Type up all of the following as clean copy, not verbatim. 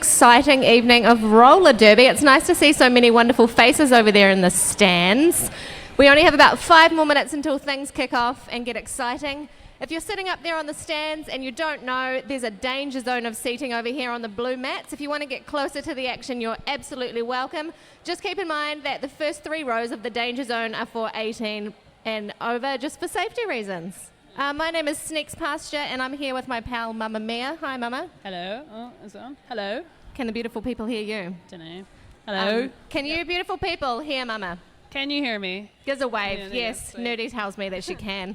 exciting evening of roller derby. It's nice to see so many wonderful faces over there in the stands. We only have about 5 more minutes until things kick off and get exciting. If you're sitting up there on the stands and you don't know, there's a danger zone of seating over here on the blue mats. If you want to get closer to the action, you're absolutely welcome. Just keep in mind that the first 3 rows of the danger zone are for 18 and over, just for safety reasons. My name is Sneaks Pasture, and I'm here with my pal, Mama Mia. Hi, Mama. Hello. Oh, is it on? Hello. Can the beautiful people hear you? Dunno. Hello. Can you beautiful people hear Mama? Can you hear me? Gives a wave. Yeah, Yes, sweet. Nerdy tells me that she can.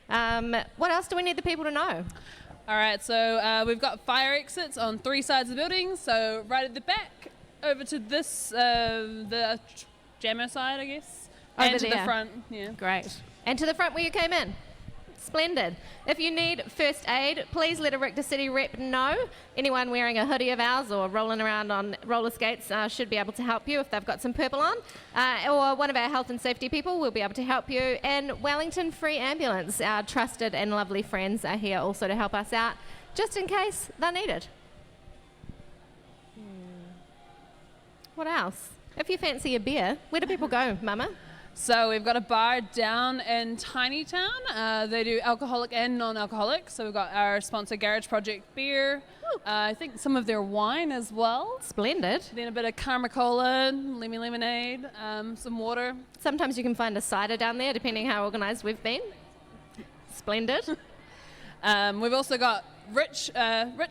What else do we need the people to know? All right, so we've got fire exits on 3 sides of the building. So right at the back, over to this, the jammer side, I guess. Over and to there. the front, yeah. Great. And to the front where you came in. Splendid. If you need first aid, please let a Rector City rep know. Anyone wearing a hoodie of ours or rolling around on roller skates should be able to help you if they've got some purple on. Or one of our health and safety people will be able to help you. And Wellington Free Ambulance, our trusted and lovely friends, are here also to help us out, just in case they're needed. What else? If you fancy a beer, where do people go, Mama? So we've got a bar down in Tiny Town. They do alcoholic and non-alcoholic. So we've got our sponsor Garage Project beer. I think some of their wine as well. Splendid. Then a bit of Karma Cola, Lemmy Lemonade, some water. Sometimes you can find a cider down there, depending how organised we've been. Splendid. We've also got Rich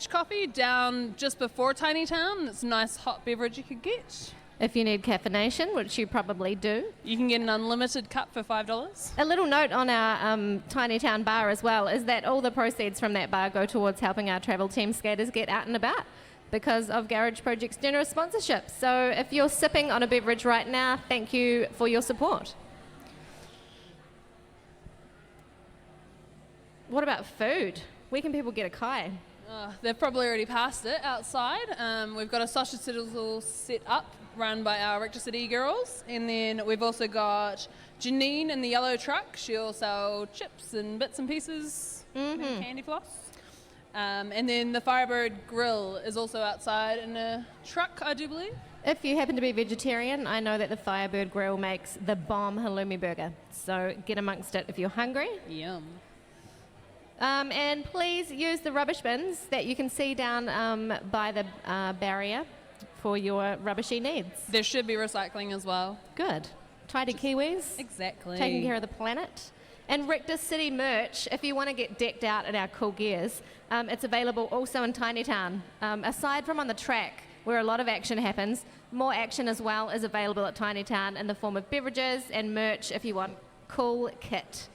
Coffee down just before Tiny Town. It's a nice hot beverage you could get. If you need caffeination, which you probably do. You can get an unlimited cup for $5. A little note on our Tiny Town bar as well is that all the proceeds from that bar go towards helping our travel team skaters get out and about because of Garage Project's generous sponsorship. So if you're sipping on a beverage right now, thank you for your support. What about food? Where can people get a kai? They've probably already passed it outside. We've got a sausage sizzle set up, run by our Rector City girls. And then we've also got Janine in the yellow truck. She'll sell chips and bits and pieces, and candy floss. And then the Firebird Grill is also outside in a truck, I do believe. If you happen to be vegetarian, I know that the Firebird Grill makes the bomb halloumi burger. So get amongst it if you're hungry. Yum. And please use the rubbish bins that you can see down by the barrier for your rubbishy needs. There should be recycling as well. Good. Tidy Kiwis. Exactly. Taking care of the planet. And Rector City merch, if you want to get decked out in our cool gears, it's available also in Tiny Town. Aside from on the track, where a lot of action happens, more action as well is available at Tiny Town in the form of beverages and merch if you want cool kit.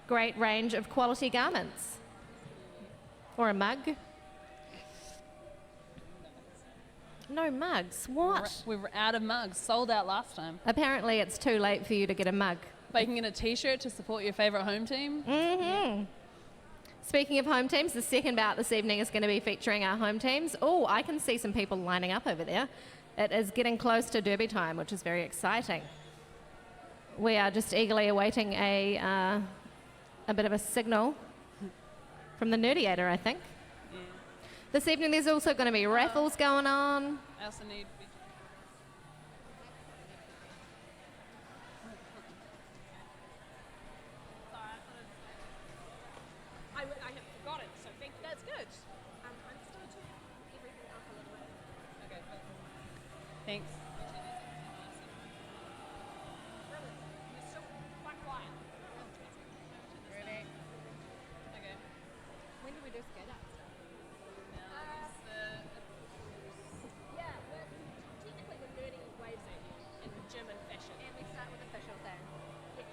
Great range of quality garments. Or a mug. No mugs. What? We were out of mugs. Sold out last time. Apparently it's too late for you to get a mug. But you can get a t-shirt to support your favourite home team. Mm-hmm. Speaking of home teams, the second bout this evening is going to be featuring our home teams. Oh, I can see some people lining up over there. It is getting close to derby time, which is very exciting. We are just eagerly awaiting a bit of a signal from the Nerdiator, I think. Yeah. This evening there's also going to be raffles going on. I also need... I had forgotten, so that's good. I'm starting to everything up a little bit. Okay, thanks. Really, you're still quite quiet. Really? Okay. When do we do skate up? Yeah, technically we're learning waves at you in German fashion. And we start with official then. Yes.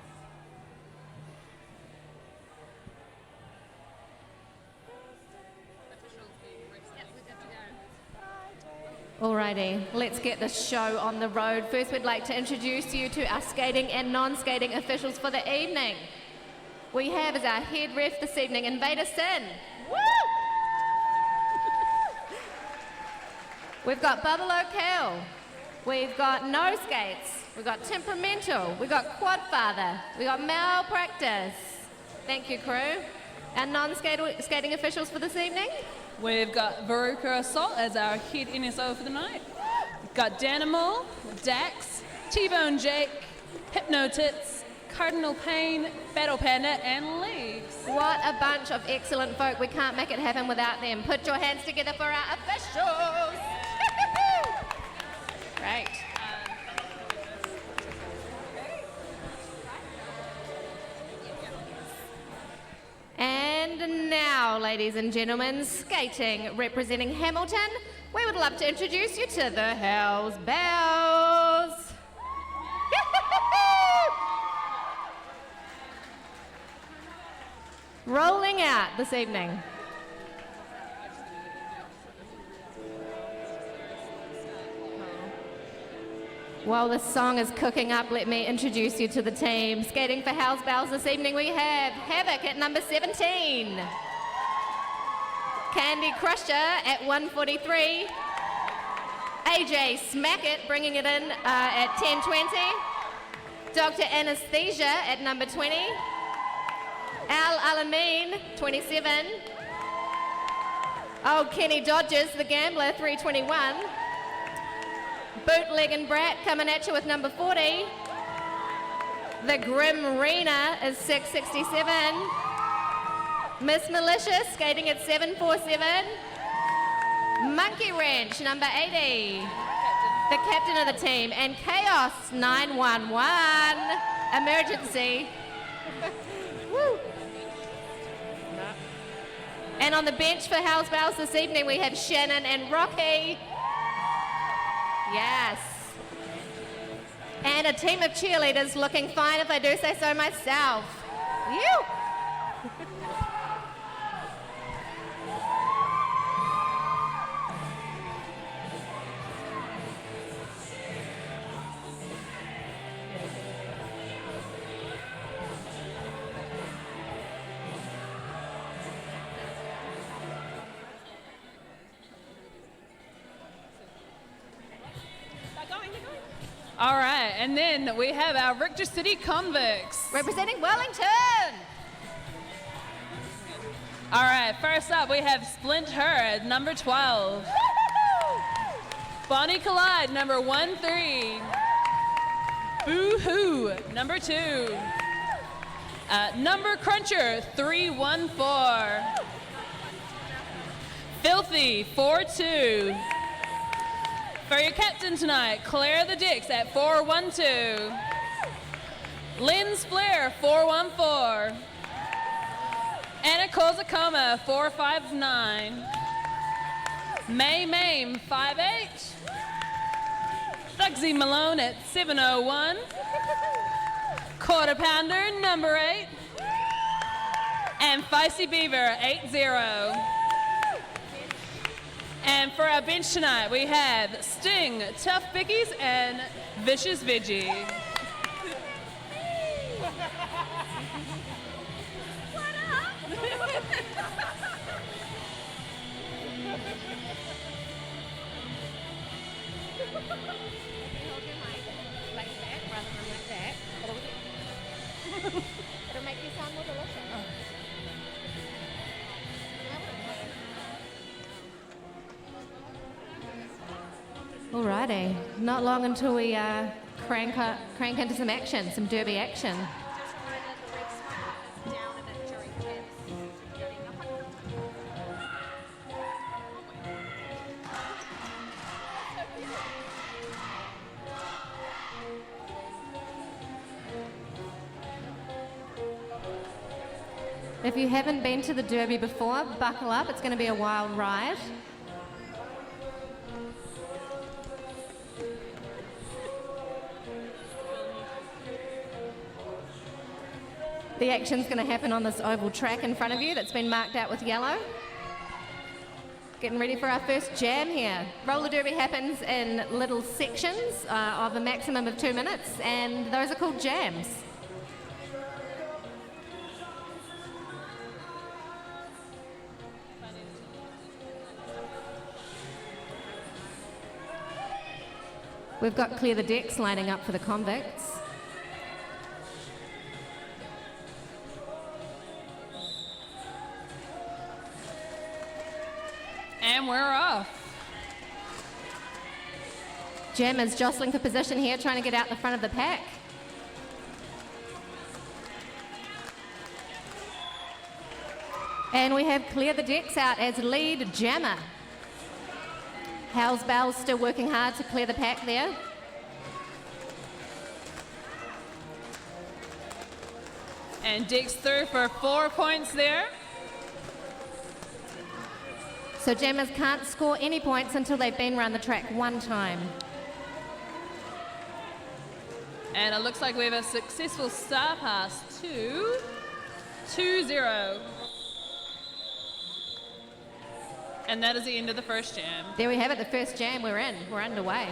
Alrighty, let's get the show on the road. First, we'd like to introduce you to our skating and non-skating officials for the evening. We have as our head ref this evening, Invader Sin. Woo! We've got Bubble O'Kell. We've got No Skates. We've got Temperamental. We've got Quad Father. We've got Malpractice. Thank you, crew. Our non-skating officials for this evening. We've got Veruca Assault as our head NSO for the night. We've got Danimal, Dax, T-Bone Jake, Hypno Tits, Cardinal Payne, Battle Panda, and Leaves. What a bunch of excellent folk. We can't make it happen without them. Put your hands together for our officials. Great. And now, ladies and gentlemen, skating representing Hamilton, we would love to introduce you to the Hells Bells. Rolling out this evening. While this song is cooking up, let me introduce you to the team. Skating for Hells Bells this evening, we have Havoc at number 17. Candy Crusher at 143. AJ Smackit bringing it in at 10:20. Dr. Anesthesia at number 20. Al Alamin, 27. Oh, Kenny Dodgers, the Gambler, 321. Bootleg and Brat coming at you with number 40. The Grim Rena is 667. Miss Malicious skating at 747. Monkey Wrench, number 80. The captain of the team. And Chaos, 911. Emergency. Woo. And on the bench for Hells Bells this evening, we have Shannon and Rocky. Yes. And a team of cheerleaders looking fine, if I do say so myself. You. All right, and then we have our RCRD Convicts. Representing Wellington. All right, first up we have Splint Her, number 12. Bonnie Collide, number 13. Boo Hoo, number 2. Number Cruncher, 314. Filthy, 42. For your captain tonight, Claire the Dix at 412. Lynn's Flair, 414. Anna Kozakoma, 459. May Mame, 58. Thugsy Malone at 701. Quarter Pounder, number 8. And Feisty Beaver, 80. And for our bench tonight, we have Sting, Tough Bickies, and Vicious Veggie. It'll make you sound more delicious. Alrighty, not long until we crank into some action, some derby action. If you haven't been to the derby before, buckle up, it's going to be a wild ride. The action's going to happen on this oval track in front of you that's been marked out with yellow. Getting ready for our first jam here. Roller derby happens in little sections of a maximum of 2 minutes, and those are called jams. We've got Clear the Decks lining up for the Convicts. And we're off. Gem is jostling for position here, trying to get out the front of the pack. And we have Clear the Decks out as lead jammer. Hell's Bells still working hard to clear the pack there. And Dex through for 4 points there. So jammers can't score any points until they've been around the track one time. And it looks like we have a successful star pass to 2-0. And that is the end of the first jam. There we have it, the first jam we're in. We're underway.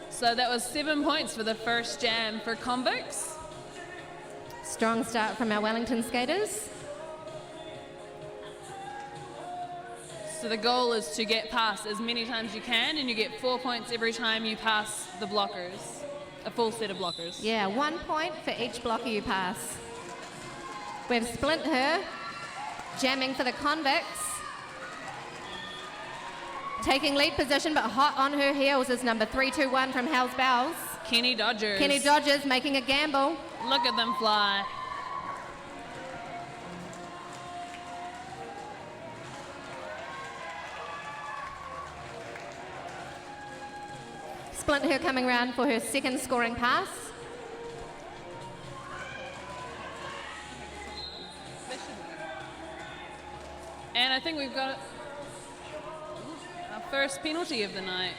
So that was 7 points for the first jam for Convicts. Strong start from our Wellington skaters. So the goal is to get past as many times you can, and you get 4 points every time you pass the blockers. A full set of blockers. Yeah, 1 point for each blocker you pass. We have Splint Her jamming for the Convicts. Taking lead position, but hot on her heels is number 321 from Hell's Bells. Kenny Dodgers. Kenny Dodgers making a gamble. Look at them fly. Splint Her coming around for her second scoring pass. And I think we've got our first penalty of the night.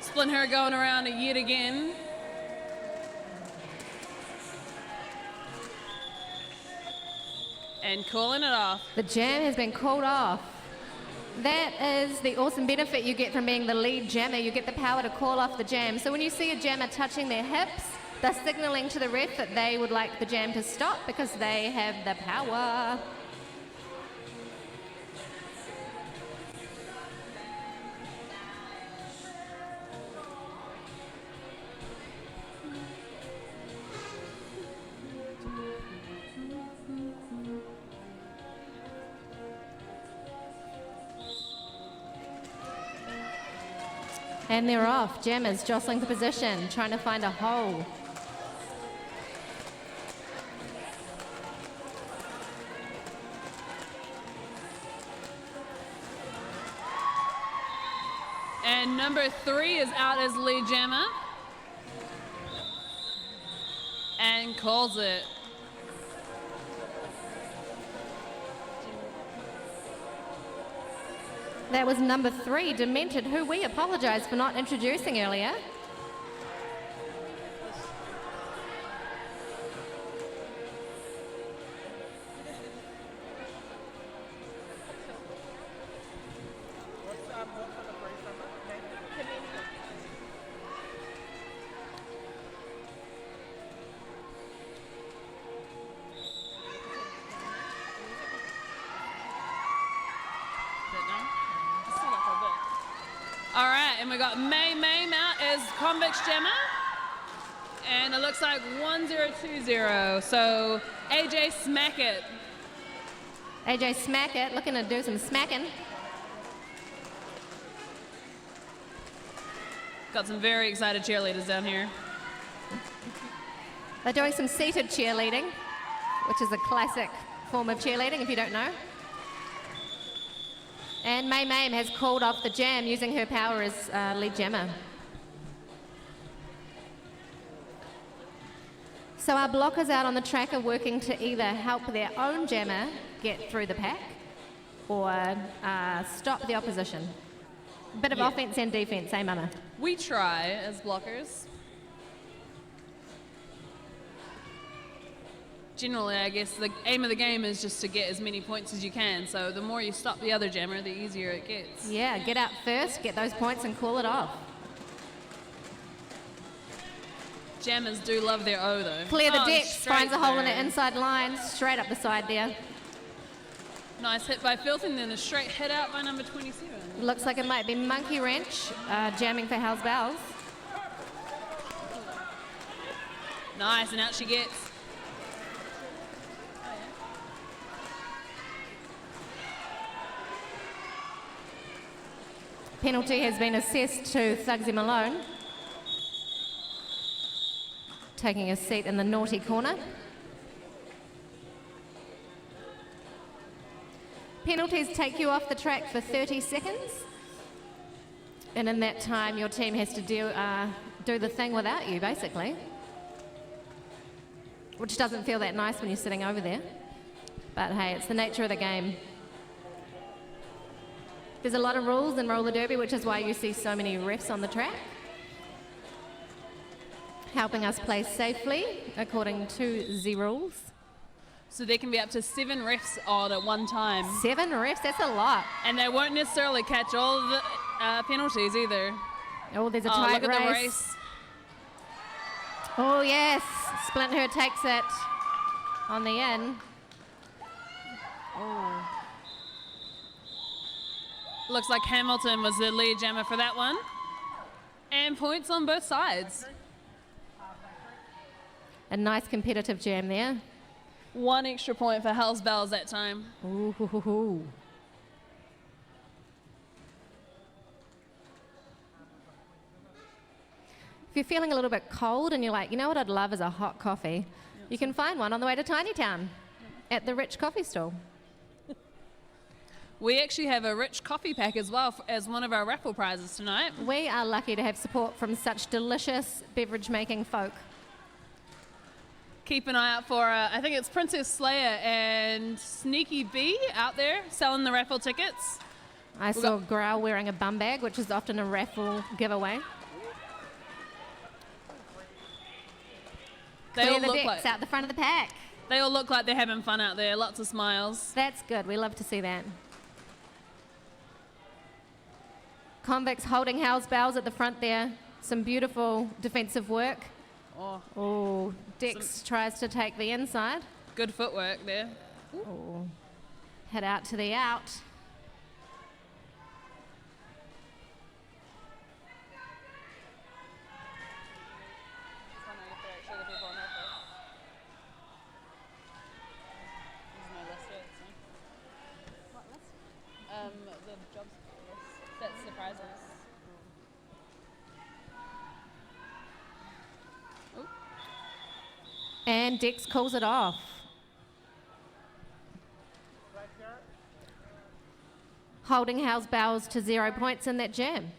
Splint Her going around it yet again. And calling it off. The jam has been called off. That is the awesome benefit you get from being the lead jammer. You get the power to call off the jam. So when you see a jammer touching their hips, they're signaling to the ref that they would like the jam to stop because they have the power. And they're off. Jammers jostling for position, trying to find a hole. And number 3 is out as lead jammer. And calls it. That was number 3, Demented, who we apologise for not introducing earlier. All right, and we got May out as Convicts jammer. And it looks like 1020. So AJ Smack It. AJ Smack It, looking to do some smacking. Got some very excited cheerleaders down here. They're doing some seated cheerleading, which is a classic form of cheerleading if you don't know. And May has called off the jam using her power as lead jammer. So our blockers out on the track are working to either help their own jammer get through the pack or stop the opposition. A bit of offense and defense, eh, Mama? We try as blockers. Generally, I guess the aim of the game is just to get as many points as you can. So the more you stop the other jammer, the easier it gets. Yeah, get out first, get those points and call it off. Jammers do love their O though. Clear the decks, straight finds a hole in through. the inside line, straight up the side there. Nice hit by Filth, and then a straight hit out by number 27. Looks like it might be Monkey Wrench jamming for Hell's Bells. Nice, and out she gets. Penalty has been assessed to Thugsy Malone, taking a seat in the naughty corner. Penalties take you off the track for 30 seconds, and in that time your team has to do the thing without you, basically, which doesn't feel that nice when you're sitting over there, but hey, it's the nature of the game. There's a lot of rules in roller derby, which is why you see so many refs on the track, helping us play safely according to the rules. So there can be up to 7 refs on at one time. 7 refs, that's a lot. And they won't necessarily catch all of the penalties either. Oh, there's a Oh, tight look at the race. race. Oh yes, Splint Her takes it on the in. Oh. Looks like Hellmilton was the lead jammer for that one. And points on both sides. A nice competitive jam there. 1 extra point for Hell's Bells that time. Ooh, hoo, hoo, hoo. If you're feeling a little bit cold and you're like, you know what I'd love is a hot coffee, you can find one on the way to Tiny Town at the Rich Coffee Stall. We actually have a rich coffee pack as well as one of our raffle prizes tonight. We are lucky to have support from such delicious beverage making folk. Keep an eye out for, I think it's Princess Slayer and Sneaky Bee out there selling the raffle tickets. I saw Growl wearing a bum bag, which is often a raffle giveaway. They Clear all the look decks like out the front of the pack. they all look like they're having fun out there. Lots of smiles. That's good. We love to see that. Convicts holding Hell's Bells at the front there. Some beautiful defensive work. Oh, Dex tries to take the inside. Good footwork there. Oh, head out to the out. The jobs list. That's the prizes. And Dex calls it off. Holding Hell's Bells to 0 points in that jam.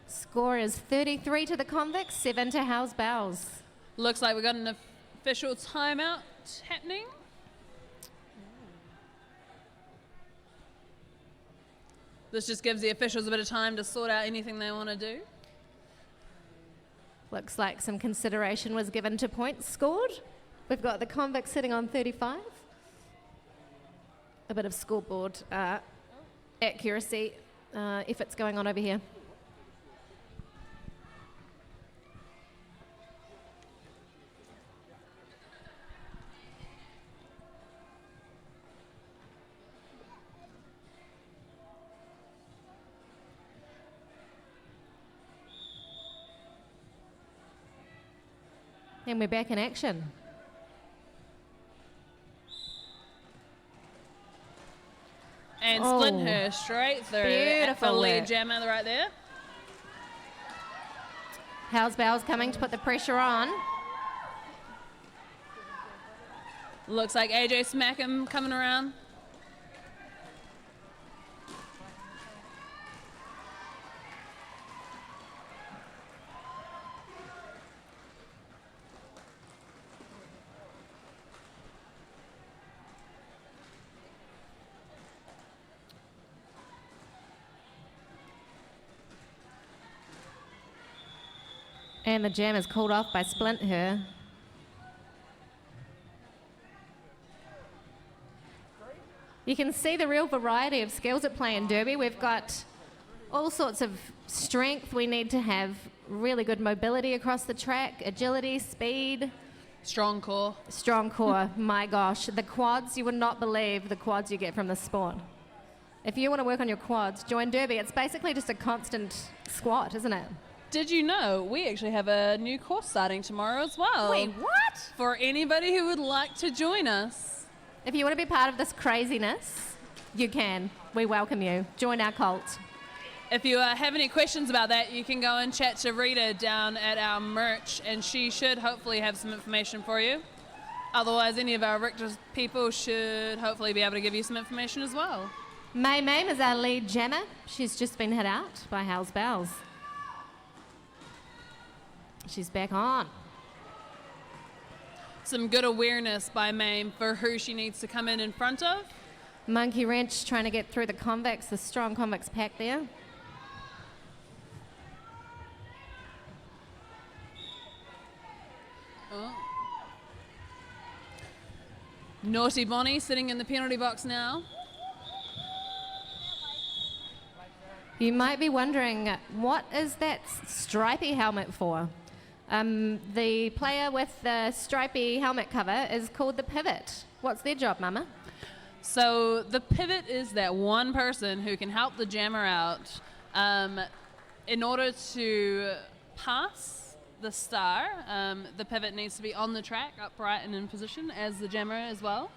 Score is 33 to the Convicts, 7 to Hell's Bells. Looks like we got an official timeout happening. This just gives the officials a bit of time to sort out anything they want to do. Looks like some consideration was given to points scored. We've got the Convicts sitting on 35. A bit of scoreboard accuracy efforts going on over here. And we're back in action. And splint her straight through. Beautiful the lead work. jammer right there. Hell's Bells coming to put the pressure on. Looks like AJ Smackham coming around. And the jam is called off by Splint Her. You can see the real variety of skills at play in Derby. We've got all sorts of strength. We need to have really good mobility across the track, agility, speed. Strong core. Strong core, my gosh. The quads, you would not believe the quads you get from this sport. If you want to work on your quads, join Derby. It's basically just a constant squat, isn't it? Did you know we actually have a new course starting tomorrow as well? Wait, what? For anybody who would like to join us. If you want to be part of this craziness, you can. We welcome you. Join our cult. If you have any questions about that, you can go and chat to Rita down at our merch, and she should hopefully have some information for you. Otherwise, any of our Richter people should hopefully be able to give you some information as well. May Mame is our lead jammer. She's just been hit out by Hell's Bells. She's back on. Some good awareness by Mame for who she needs to come in front of. Monkey Wrench trying to get through the Convicts, the strong Convicts pack there. Oh. Naughty Bonnie sitting in the penalty box now. You might be wondering, what is that stripy helmet for? The player with the stripy helmet cover is called the Pivot. What's their job, Mama? So the Pivot is that one person who can help the jammer out in order to pass the star. The Pivot needs to be on the track, upright and in position as the jammer as well.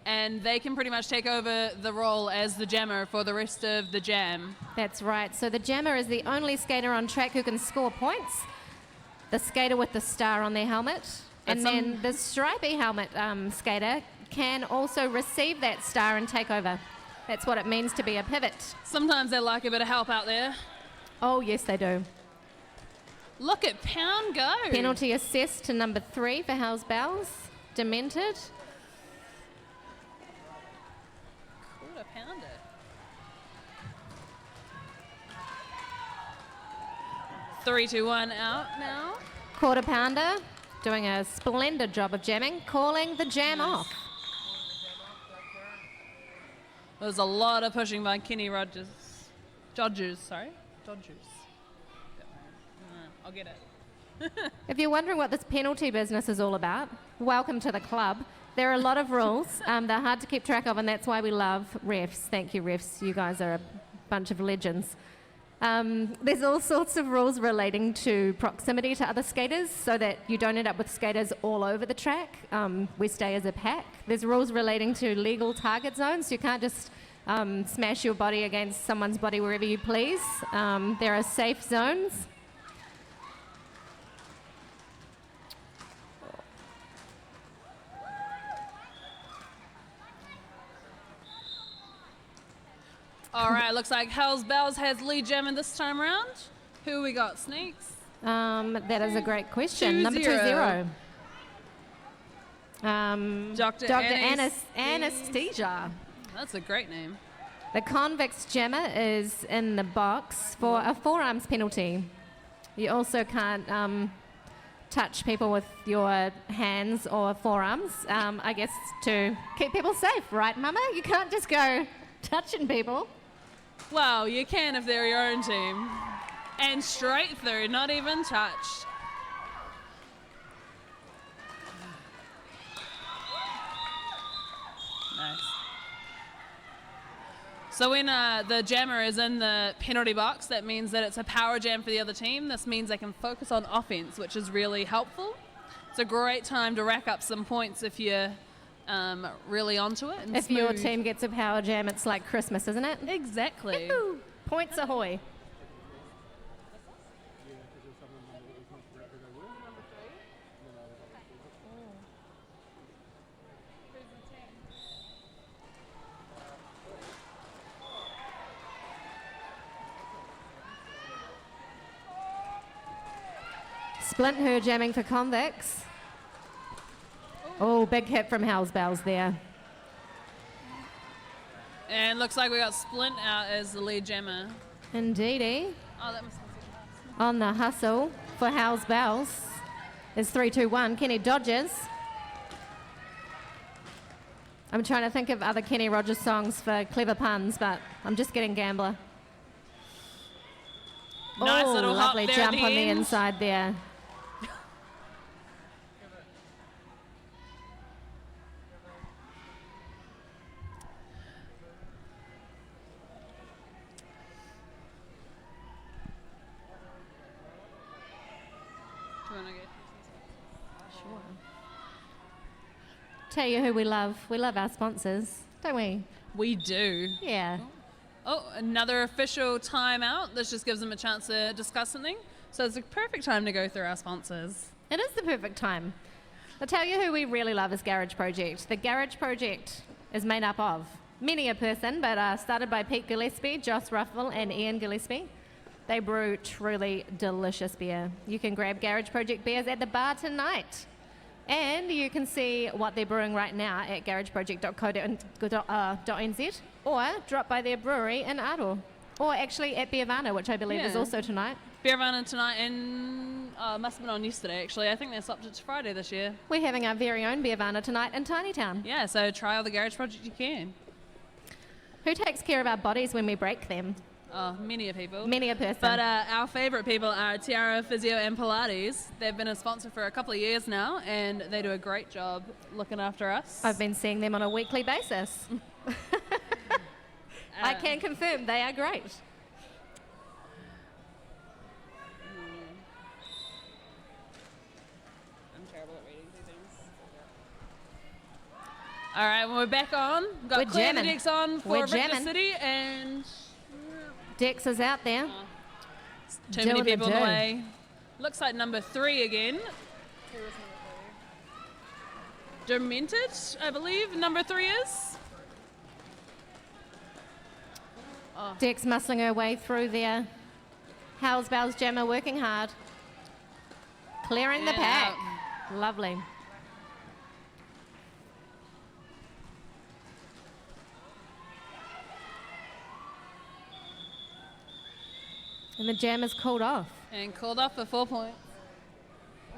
And they can pretty much take over the role as the jammer for the rest of the jam. That's right. So the jammer is the only skater on track who can score points. The skater with the star on their helmet. And then the stripy helmet skater can also receive that star and take over. That's what it means to be a pivot. Sometimes they like a bit of help out there. Oh, yes, they do. Look at Pound go. Penalty assessed to number 3 for Hell's Bells. Demented. Quarter pounder. Three, two, one out now. Quarter pounder doing a splendid job of jamming, calling the jam off. There's a lot of pushing by Kenny Rogers. Dodgers. I'll get it. If you're wondering what this penalty business is all about, welcome to the club. There are a lot of rules. They're hard to keep track of, and that's why we love refs. Thank you, refs. You guys are a bunch of legends. There's all sorts of rules relating to proximity to other skaters so that you don't end up with skaters all over the track. We stay as a pack. There's rules relating to legal target zones. You can't just smash your body against someone's body wherever you please. There are safe zones. All right, looks like Hell's Bells has lead jamming this time around. Who we got, Sneaks? That is a great question. 2-0. Number 2-0. Dr. Anesthesia. That's a great name. The Convicts jammer is in the box for a forearms penalty. You also can't touch people with your hands or forearms, I guess to keep people safe, right, Mama? You can't just go touching people. Well, you can if they're your own team. And straight through, not even touched. Nice. So when the jammer is in the penalty box, that means that it's a power jam for the other team. This means they can focus on offense, which is really helpful. It's a great time to rack up some points if you're really onto it. And if your team gets a power jam, it's like Christmas, isn't it? Exactly. Woo-hoo. Points ahoy. Splint her jamming for Convicts. Oh, big hit from Hell's Bells there. And looks like we got Splint out as the lead jammer. Indeedy. Oh, that must be On the hustle for Hell's Bells is 3-2-1. Kenny dodges. I'm trying to think of other Kenny Rogers songs for clever puns, but I'm just getting Gambler. Nice little hop lovely there jump at the on the end. inside there. tell you who we love. We love our sponsors, don't we? We do. Yeah. Oh, another official timeout. This just gives them a chance to discuss something. So it's a perfect time to go through our sponsors. It is the perfect time. I'll tell you who we really love is Garage Project. The Garage Project is made up of many a person, but started by Pete Gillespie, Joss Ruffle, and Ian Gillespie. They brew truly delicious beer. You can grab Garage Project beers at the bar tonight. And you can see what they're brewing right now at garageproject.co.nz or drop by their brewery in Aro. Or actually at Beervana, which I believe is also tonight. Beervana tonight and must have been on yesterday actually. I think they swapped it to Friday this year. We're having our very own Beervana tonight in Tiny Town. Yeah, so try all the Garage Project you can. Who takes care of our bodies when we break them? Oh, many a people. Many a person. But our favourite people are Tiara Physio and Pilates. They've been a sponsor for a couple of years now, and they do a great job looking after us. I've been seeing them on a weekly basis. I can confirm they are great. I'm terrible at reading these things. All right, when we're back on, got We're Clear the jamming. Decks on for We're Victor jamming. City, and Dex is out there. too Doing many the people in the do. way. Looks like number 3 again. Who was number 3? Demented, I believe, number 3 is. Dex muscling her way through there. How's Bells Jammer working hard. Clearing the And pack. Lovely. And the jam is cooled off. And called off for 4 points.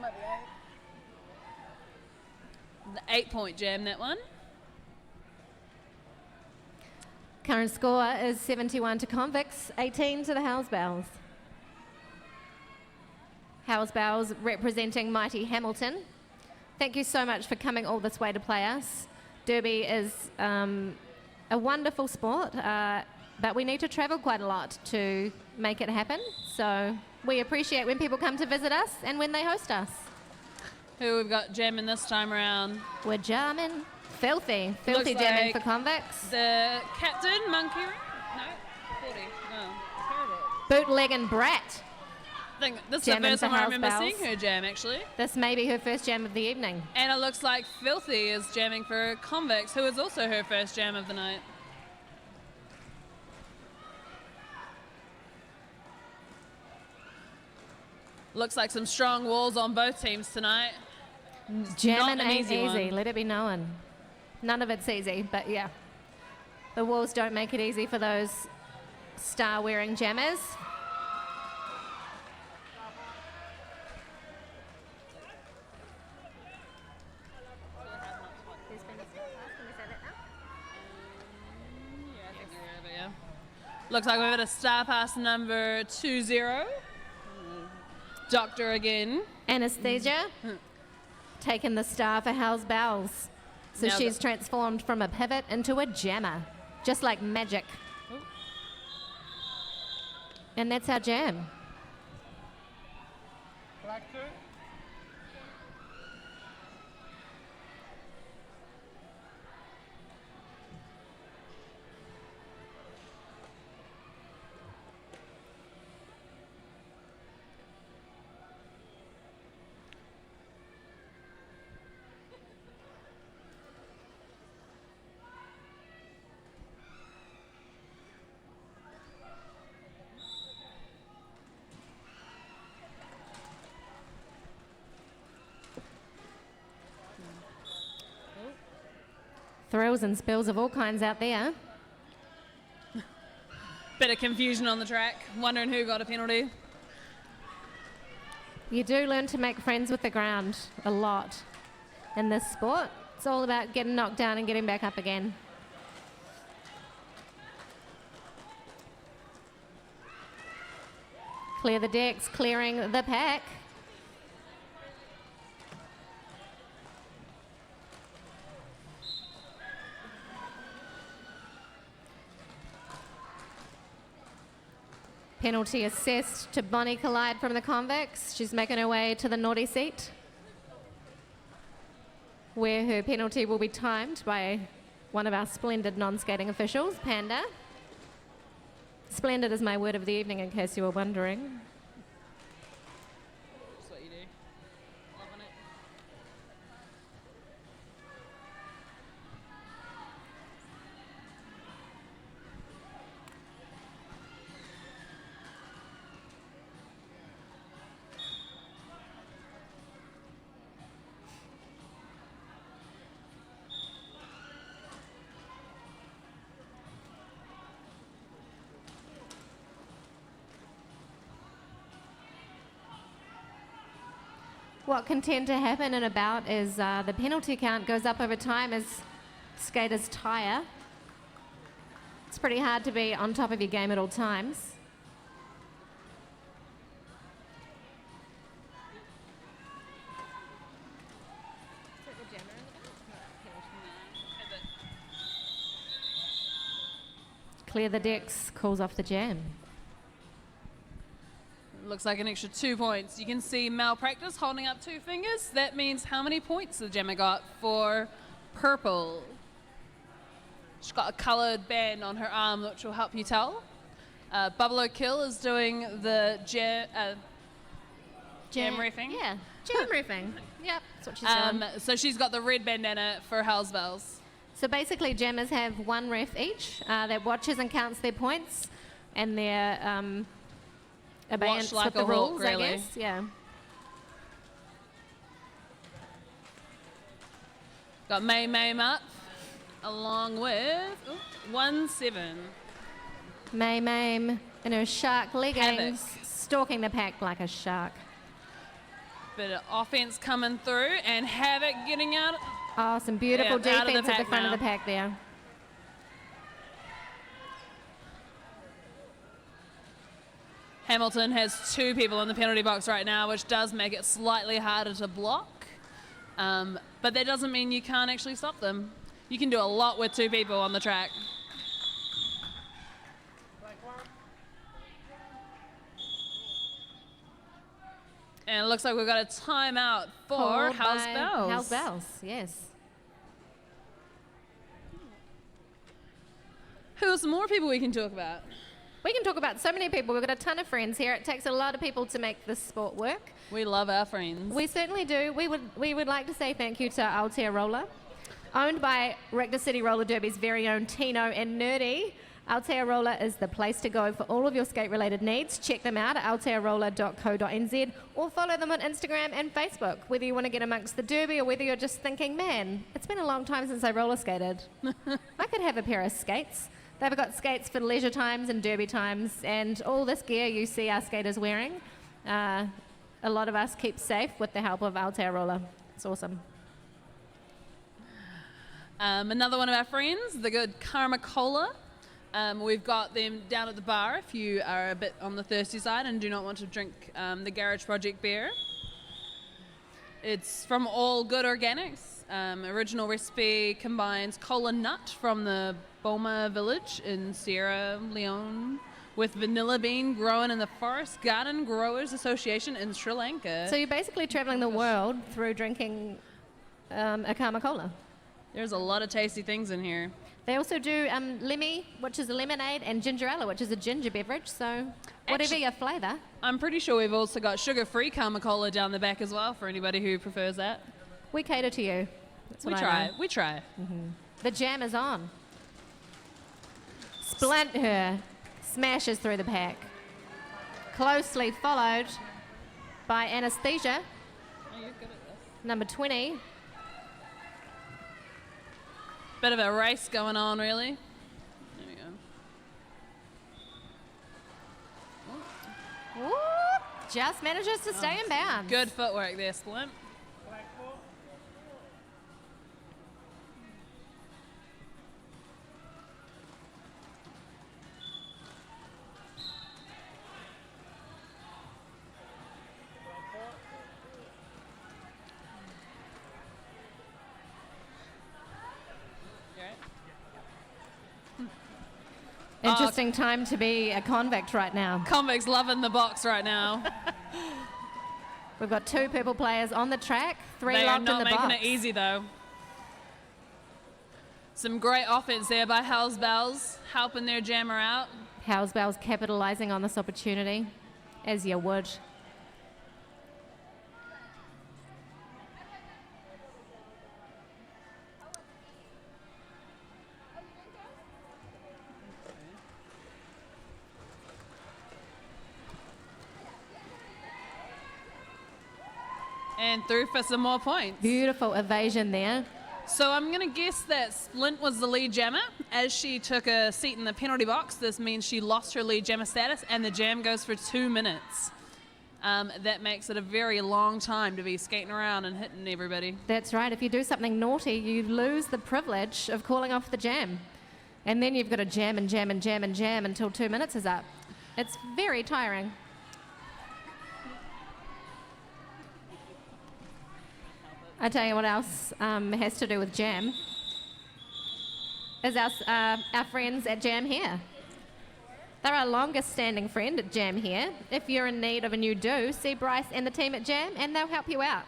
Might be 8. The 8-point jam, that one. Current score is 71 to Convicts, 18 to the Hell's Bells. Hell's Bells representing mighty Hellmilton. Thank you so much for coming all this way to play us. Derby is a wonderful sport, but we need to travel quite a lot to make it happen. So we appreciate when people come to visit us and when they host us. Who we've got jamming this time around? We're jamming. Filthy Looks jamming like for Convicts. The captain, Monkey Ring? No, 40. No, terrible. Bootleg and Brat. I think this is Jamming the first for time I House remember Bells. seeing her jam, actually. This may be her first jam of the evening. And it looks like Filthy is jamming for Convicts, who is also her first jam of the night. Looks like some strong walls on both teams tonight. Jamming Not an ain't easy easy, one. let it be known. None of it's easy, but yeah. The walls don't make it easy for those star-wearing jammers. Looks like we've got a star pass number 20. Doctor again. Anesthesia, taking the star for Hell's Bells. So Now she's transformed from a pivot into a jammer, just like magic. Ooh. And that's our jam. Thrills and spills of all kinds out there. Bit of confusion on the track, wondering who got a penalty. You do learn to make friends with the ground a lot in this sport. It's all about getting knocked down and getting back up again. Clear the decks, clearing the pack. Penalty assessed to Bonnie Collide from the Convicts. She's making her way to the naughty seat. where her penalty will be timed by one of our splendid non-skating officials, Panda. Splendid is my word of the evening, in case you were wondering. That's what you do. Loving it. What can tend to happen in a bout is the penalty count goes up over time as skaters tire. It's pretty hard to be on top of your game at all times. Clear the decks, calls off the jam. Looks like an extra 2 points. You can see Malpractice holding up 2 fingers. That means how many points the Gemma got for purple. She's got a coloured band on her arm, which will help you tell. Bubble O'Kill is doing the jam reffing. Yeah, jam reffing. Yep, that's what she's doing. So she's got the red bandana for Hell's Bells. So basically, jammers have one ref each that watches and counts their points and their abeyance like with the a hawk, rules, really. I guess. Yeah. Got May up, along with 1-7. May Mame in her shark leggings, Havoc. stalking the pack like a shark. Bit of offense coming through, and Havoc getting out. Oh, some beautiful Yeah, out of the defense at the pack front now. of the pack there. Hellmilton has 2 people in the penalty box right now, which does make it slightly harder to block. But that doesn't mean you can't actually stop them. You can do a lot with 2 people on the track. And it looks like we've got a timeout for Called Hell's by Bells. Hell's Bells, yes. Who are some more people we can talk about? We can talk about so many people. We've got a ton of friends here. It takes a lot of people to make this sport work. We love our friends. We certainly do. We would like to say thank you to Aotearoa, owned by Rector City Roller Derby's very own Tino and Nerdy. Aotearoa is the place to go for all of your skate-related needs. Check them out at aotearoa.co.nz or follow them on Instagram and Facebook. Whether you want to get amongst the derby or whether you're just thinking, man, it's been a long time since I roller skated. I could have a pair of skates. They've got skates for leisure times and derby times, and all this gear you see our skaters wearing, a lot of us keep safe with the help of Aotearoa. It's awesome. Another one of our friends, the good Karma Cola. We've got them down at the bar if you are a bit on the thirsty side and do not want to drink the Garage Project beer. It's from All Good Organics. Original recipe combines cola nut from the Boma village in Sierra Leone with vanilla bean grown in the Forest Garden Growers Association in Sri Lanka. So you're basically traveling the world through drinking a Karma Cola. There's a lot of tasty things in here. They also do lemmy, which is a lemonade, and ginger ale, which is a ginger beverage. So whatever your flavour. I'm pretty sure we've also got sugar-free Karma Cola down the back as well for anybody who prefers that. We cater to you. That's what I know. We try. The jam is on. Splint her smashes through the pack. Closely followed by Anesthesia, Oh, you're good at this. number 20. Bit of a race going on, really. There we go. Whoop, just manages to stay in bounds. Good footwork there, Splint. Interesting time to be a convict right now. Convicts loving the box right now. We've got 2 purple players on the track, 3 They are locked in not the making box. it easy, though. Some great offense there by Hell's Bells, helping their jammer out. Hell's Bells capitalising on this opportunity, as you would. And through for some more points. Beautiful evasion there. So I'm going to guess that Splint was the lead jammer. As she took a seat in the penalty box, this means she lost her lead jammer status, and the jam goes for 2 minutes. That makes it a very long time to be skating around and hitting everybody. That's right. If you do something naughty, you lose the privilege of calling off the jam. And then you've got to jam and jam and jam and jam until 2 minutes is up. It's very tiring. I tell you what else has to do with jam is our friends at Jam Here. They're our longest standing friend at Jam Here. If you're in need of a new do, see Bryce and the team at Jam and they'll help you out.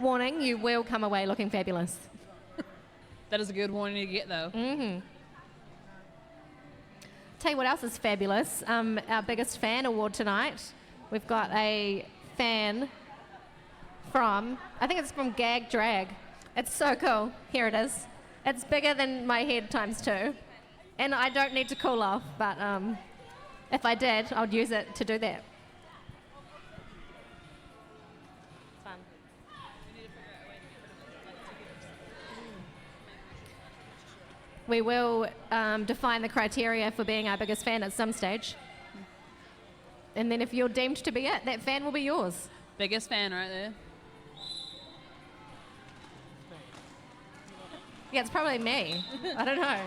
Warning, you will come away looking fabulous. That is a good warning to get, though. Mm-hmm. Tell you what else is fabulous. Our biggest fan award tonight. We've got a fan from, I think it's from Gag Drag. It's so cool. Here it is. It's bigger than my head times 2. And I don't need to cool off, but if I did, I'd use it to do that. It's fun. We will define the criteria for being our biggest fan at some stage. And then if you're deemed to be it, that fan will be yours. Biggest fan right there. Yeah, it's probably me. I don't know.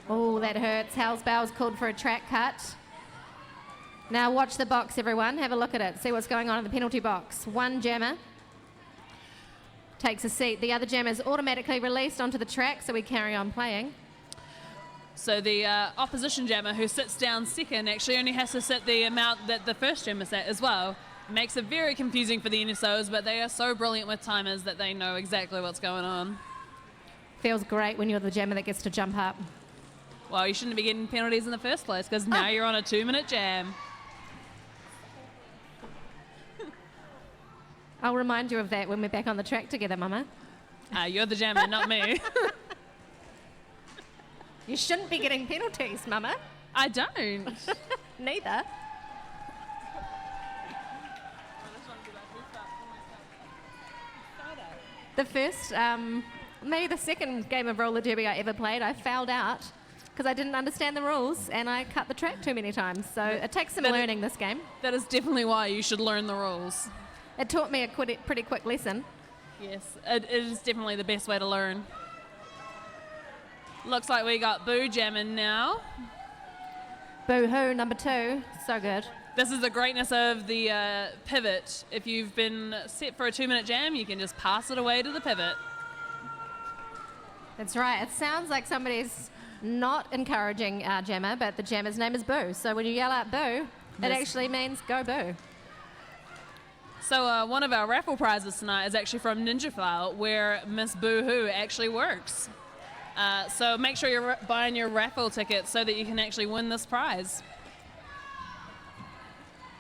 Oh, that hurts. Hell's Bells called for a track cut. Now watch the box, everyone. Have a look at it. See what's going on in the penalty box. One jammer takes a seat. The other jammer is automatically released onto the track, so we carry on playing. So the opposition jammer who sits down second actually only has to sit the amount that the first jammer sat as well. Makes it very confusing for the NSOs, but they are so brilliant with timers that they know exactly what's going on. Feels great when you're the jammer that gets to jump up. Well, you shouldn't be getting penalties in the first place because now you're on a 2-minute jam. I'll remind you of that when we're back on the track together, Mama. You're the jammer, not me. You shouldn't be getting penalties, Mama. I don't. Neither. The first, maybe the second game of roller derby I ever played, I fouled out because I didn't understand the rules and I cut the track too many times. So it takes some learning, this game. That is definitely why you should learn the rules. It taught me a pretty quick lesson. Yes, it is definitely the best way to learn. Looks like we got Boo jamming now. Boo-hoo, number 2. So good. This is the greatness of the pivot. If you've been set for a 2-minute jam, you can just pass it away to the pivot. That's right. It sounds like somebody's not encouraging our jammer, but the jammer's name is Boo. So when you yell out Boo, it actually means go Boo. So one of our raffle prizes tonight is actually from Ninja File, where Miss Boo-hoo actually works. So make sure you're buying your raffle ticket so that you can actually win this prize.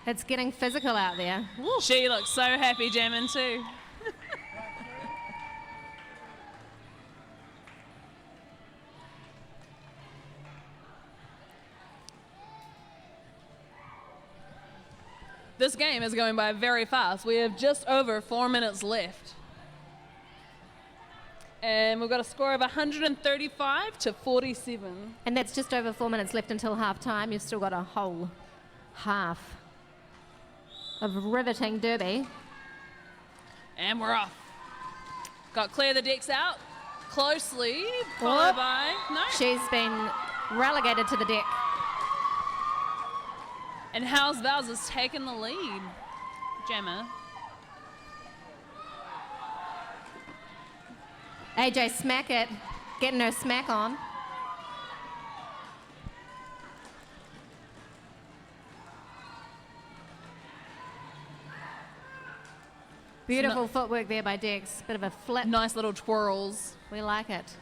It's getting physical out there. Woo. She looks so happy jamming too. This game is going by very fast. We have just over 4 minutes left. And we've got a score of 135 to 47. And that's just over 4 minutes left until half time. You've still got a whole half of riveting derby. And we're off. Got Clear the Decks out closely, followed by... No. She's been relegated to the deck. And Hell's Bells has taken the lead. Gemma. AJ Smackett getting her smack on. Beautiful footwork there by Dex. Bit of a flip. Nice little twirls. We like it.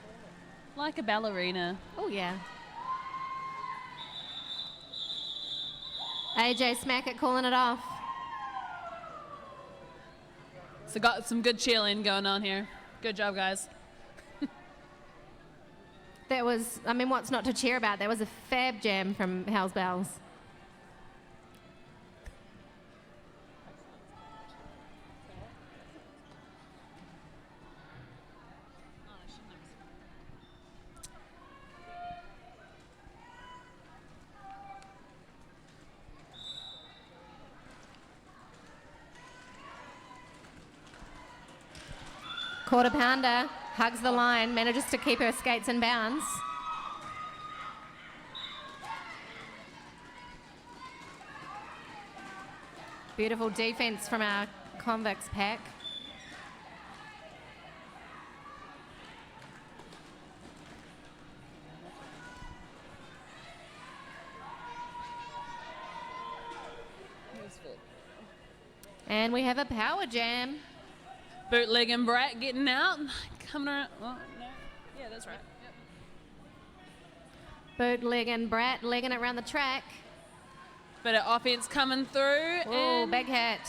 Like a ballerina. Oh, yeah. AJ Smackett calling it off. So got some good cheerleading going on here. Good job, guys. That was, I mean, what's not to cheer about? That was a fab jam from Hell's Bells. Quarter pounder, hugs the line, manages to keep her skates in bounds. Beautiful defense from our Convicts pack. And we have a power jam. Bootleg and Brat getting out. Coming around. Oh, no. Yeah, that's right. Yep. Bootleg and Brat legging it around the track. Bit of offense coming through. Oh, big hit.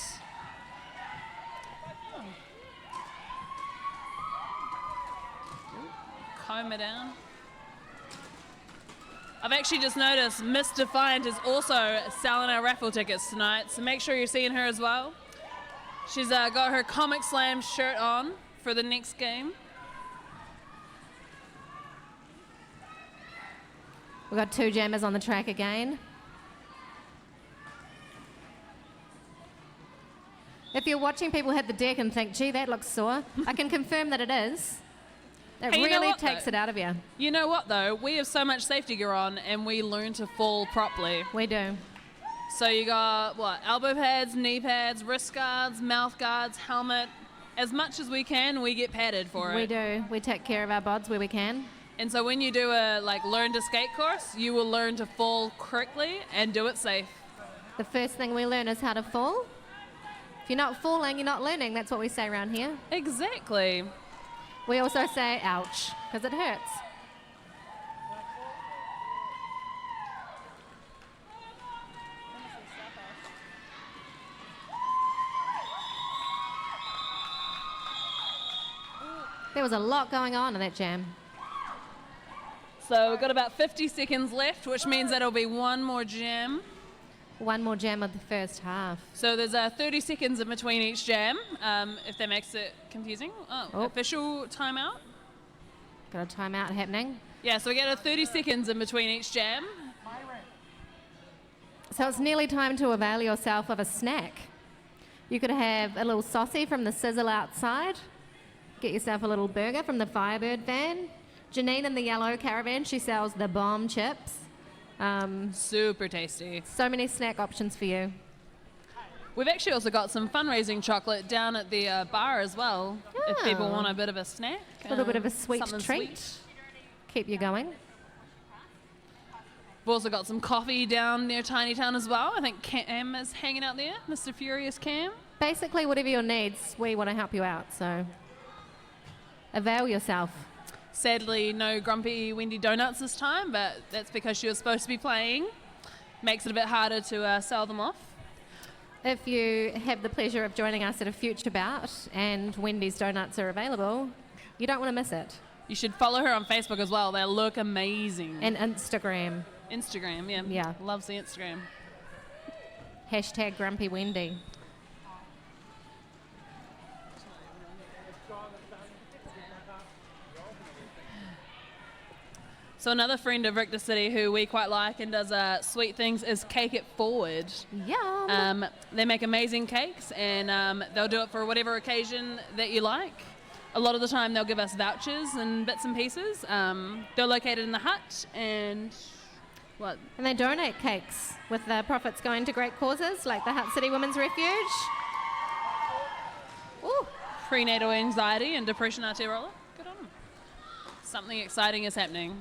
Comb it down. I've actually just noticed Miss Defiant is also selling our raffle tickets tonight, so make sure you're seeing her as well. She's got her Comic Slam shirt on for the next game. We've got two jammers on the track again. If you're watching people hit the deck and think, gee, that looks sore, I can confirm that it is. It Hey, you know really what, takes though? it out of you. You know what, though? We have so much safety gear on, and we learn to fall properly. We do. So you got, what, elbow pads, knee pads, wrist guards, mouth guards, helmet. As much as we can, we get padded for it. We do. We take care of our bods where we can. And so when you do a learn to skate course, you will learn to fall correctly and do it safe. The first thing we learn is how to fall. If you're not falling, you're not learning. That's what we say around here. Exactly. We also say ouch, because it hurts. There was a lot going on in that jam. So we've got about 50 seconds left, which means that'll be one more jam. One more jam of the first half. So there's 30 seconds in between each jam, if that makes it confusing. Oh. Official timeout. Got a timeout happening. Yeah, so we get 30 seconds in between each jam. So it's nearly time to avail yourself of a snack. You could have a little saucy from the sizzle outside. Get yourself a little burger from the Firebird van. Janine in the yellow caravan, she sells the bomb chips. Super tasty. So many snack options for you. We've actually also got some fundraising chocolate down at the bar as well, if people want a bit of a snack. A little bit of a sweet something treat. sweet. Keep you going. We've also got some coffee down near Tiny Town as well. I think Cam is hanging out there, Mr. Furious Cam. Basically, whatever your needs, we want to help you out. So avail yourself. Sadly, no grumpy Wendy Donuts this time, but that's because she was supposed to be playing. Makes it a bit harder to sell them off. If you have the pleasure of joining us at a future bout and Wendy's Donuts are available, you don't want to miss it. You should follow her on Facebook as well. They look amazing. And Instagram. Instagram, yeah. Yeah. Loves the Instagram. Hashtag Grumpy Wendy. So another friend of Richter City who we quite like and does sweet things is Cake It Forward. Yum. They make amazing cakes and they'll do it for whatever occasion that you like. A lot of the time they'll give us vouchers and bits and pieces. They're located in the Hut and what? And they donate cakes with the profits going to great causes like the Hut City Women's Refuge. Ooh. Prenatal anxiety and depression Aotearoa. Good on them. Something exciting is happening.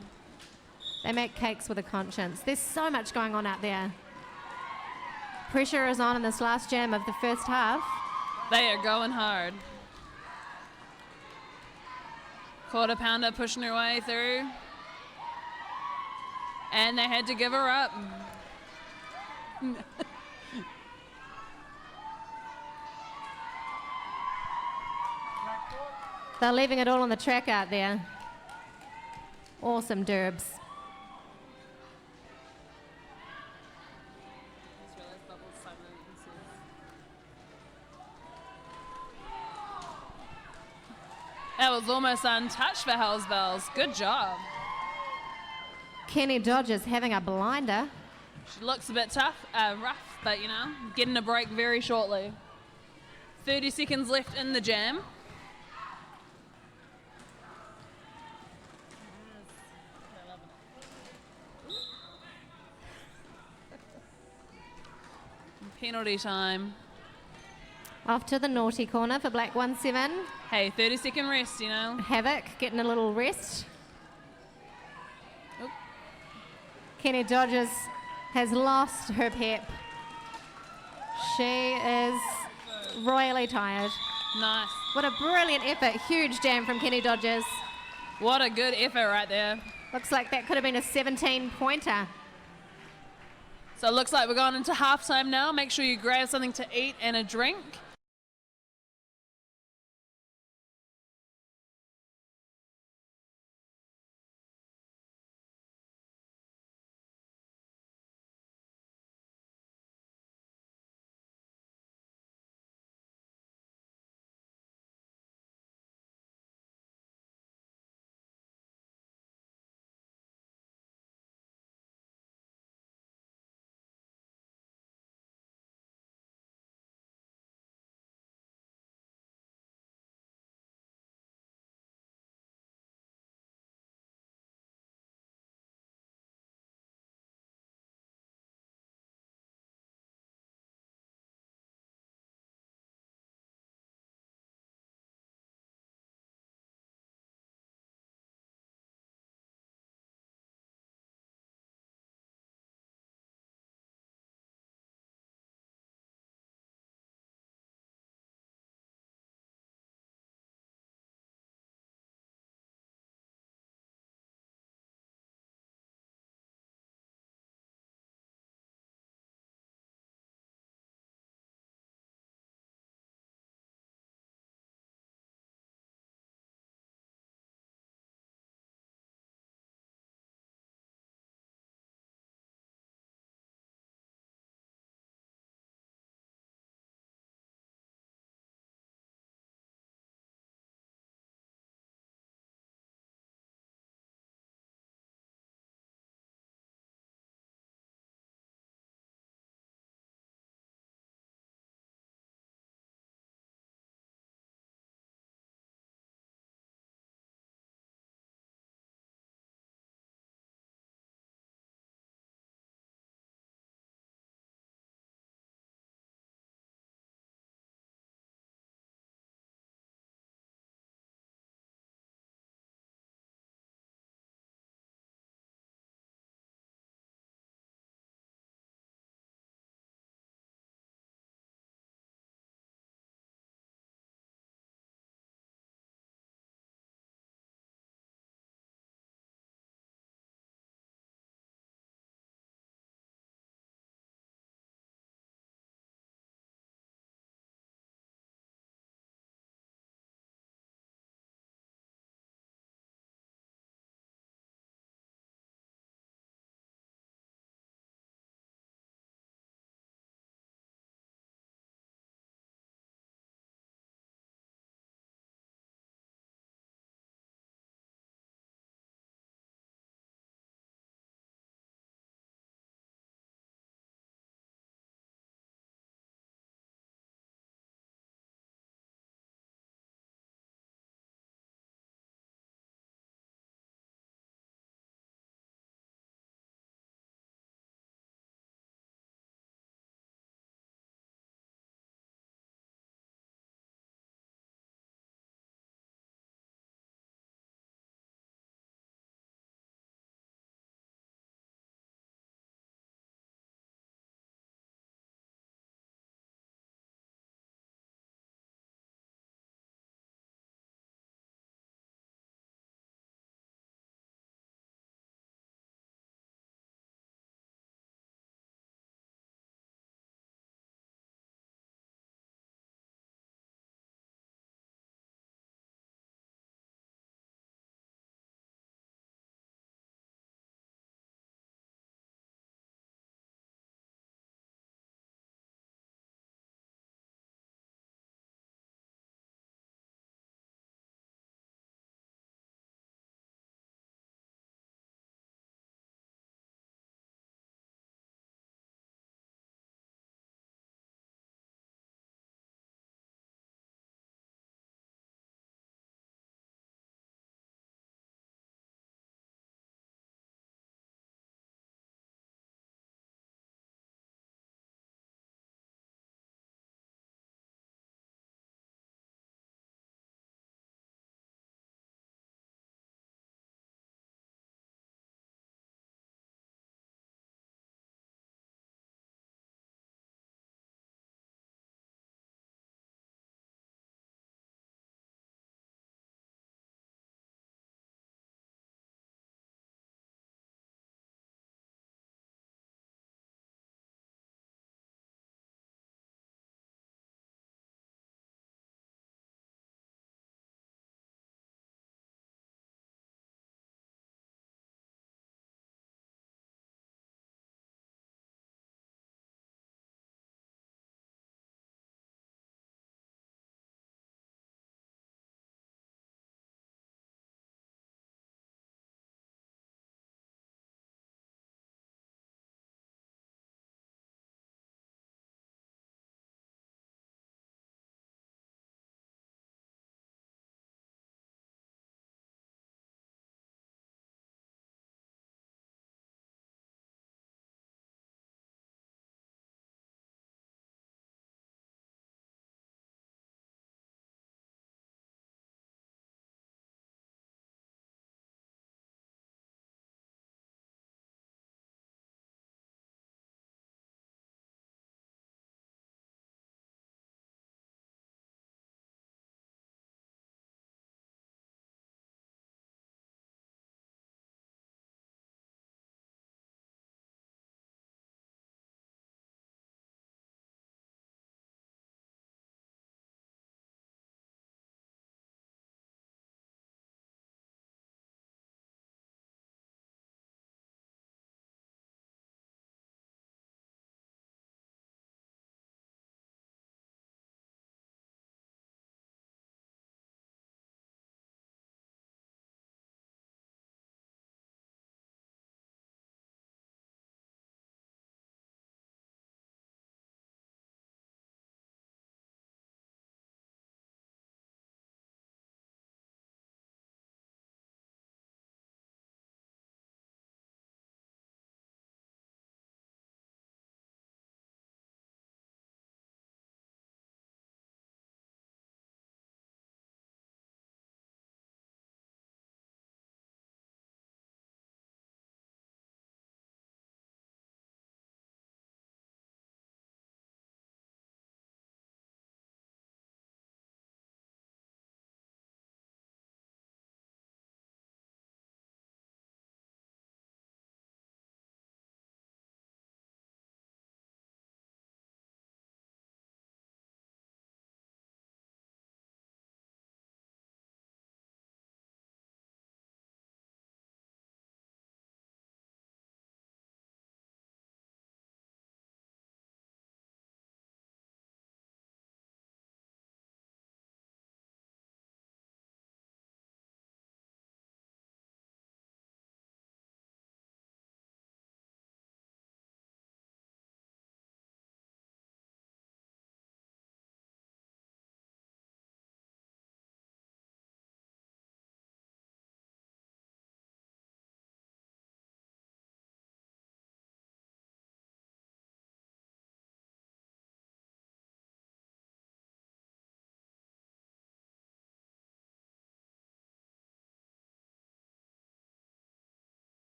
They make cakes with a conscience. There's so much going on out there. Pressure is on in this last jam of the first half. They are going hard. Quarter pounder pushing her way through. And they had to give her up. They're leaving it all on the track out there. Awesome derbs. That was almost untouched for Hell's Bells. Good job. Kenny Dodgers having a blinder. She looks a bit tough, rough, but you know, getting a break very shortly. 30 seconds left in the jam. Penalty time. Off to the naughty corner for Black 1-7. Hey, 30-second rest, you know. Havoc getting a little rest. Oop. Kenny Dodgers has lost her pep. She is royally tired. Nice. What a brilliant effort. Huge jam from Kenny Dodgers. What a good effort right there. Looks like that could have been a 17-pointer. So it looks like we're going into halftime now. Make sure you grab something to eat and a drink.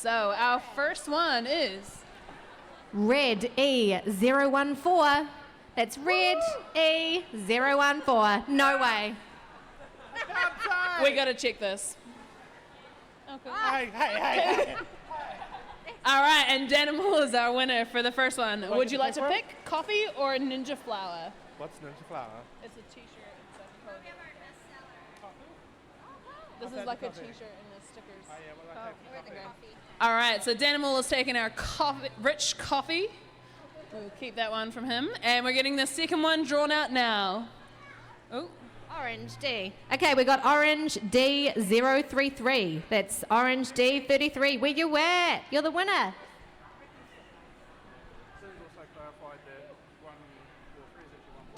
So our first one is Red E014. That's Red E014. No way. we got to check this. Hey. All right, and Danimal is our winner for the first one. Would you like to first pick coffee or ninja flower? What's Ninja Flower? It's a t-shirt and stuff. This is like a t-shirt and the stickers. Oh, yeah, well, I take coffee. All right, so Danimal is taking our rich coffee. We'll keep that one from him. And we're getting the second one drawn out now. Oh, Orange D. Okay, we got Orange D033. That's Orange D33. Where you at? You're the winner.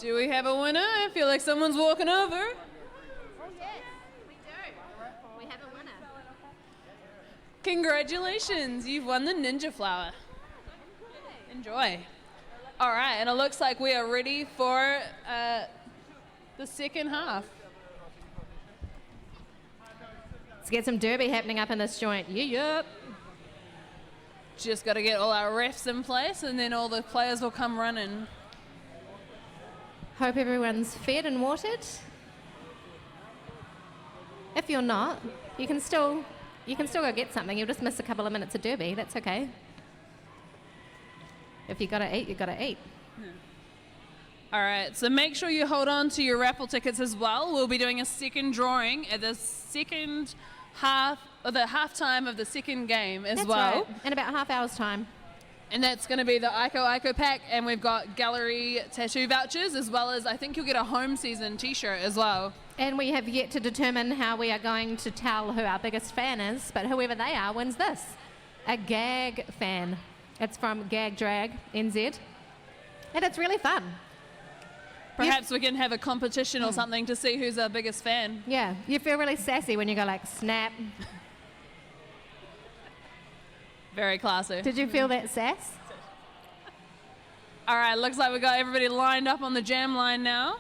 do we have a winner? I feel like someone's walking over. Oh, yes, we do. We have a winner. Congratulations, you've won the ninja flower. Enjoy. All right, and it looks like we are ready for the second half. Let's get some derby happening up in this joint. Yup. Just got to get all our refs in place, and then all the players will come running. Hope everyone's fed and watered. If you're not, you can still go get something. You'll just miss a couple of minutes of derby. That's okay. If you gotta eat, you gotta eat. All right, so make sure you hold on to your raffle tickets as well. We'll be doing a second drawing at the second half, or the halftime of the second game as That's well. right. In about half hour's time. And that's going to be the Ico pack, and we've got gallery tattoo vouchers, as well as I think you'll get a home season t-shirt as well. And we have yet to determine how we are going to tell who our biggest fan is, but whoever they are wins this. A gag fan. It's from Gag Drag NZ. And it's really fun. Perhaps we can have a competition or something to see who's our biggest fan. Yeah, you feel really sassy when you go like, snap. Very classy. Did you feel that sass? All right, looks like we got everybody lined up on the jam line now.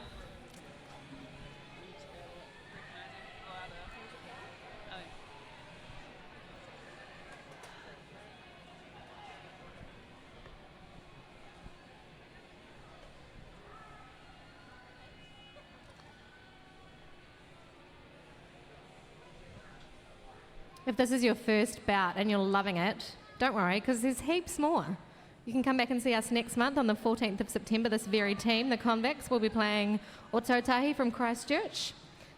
If this is your first bout and you're loving it, don't worry, because there's heaps more. You can come back and see us next month on the 14th of September. This very team, the Convicts, will be playing Otautahi from Christchurch.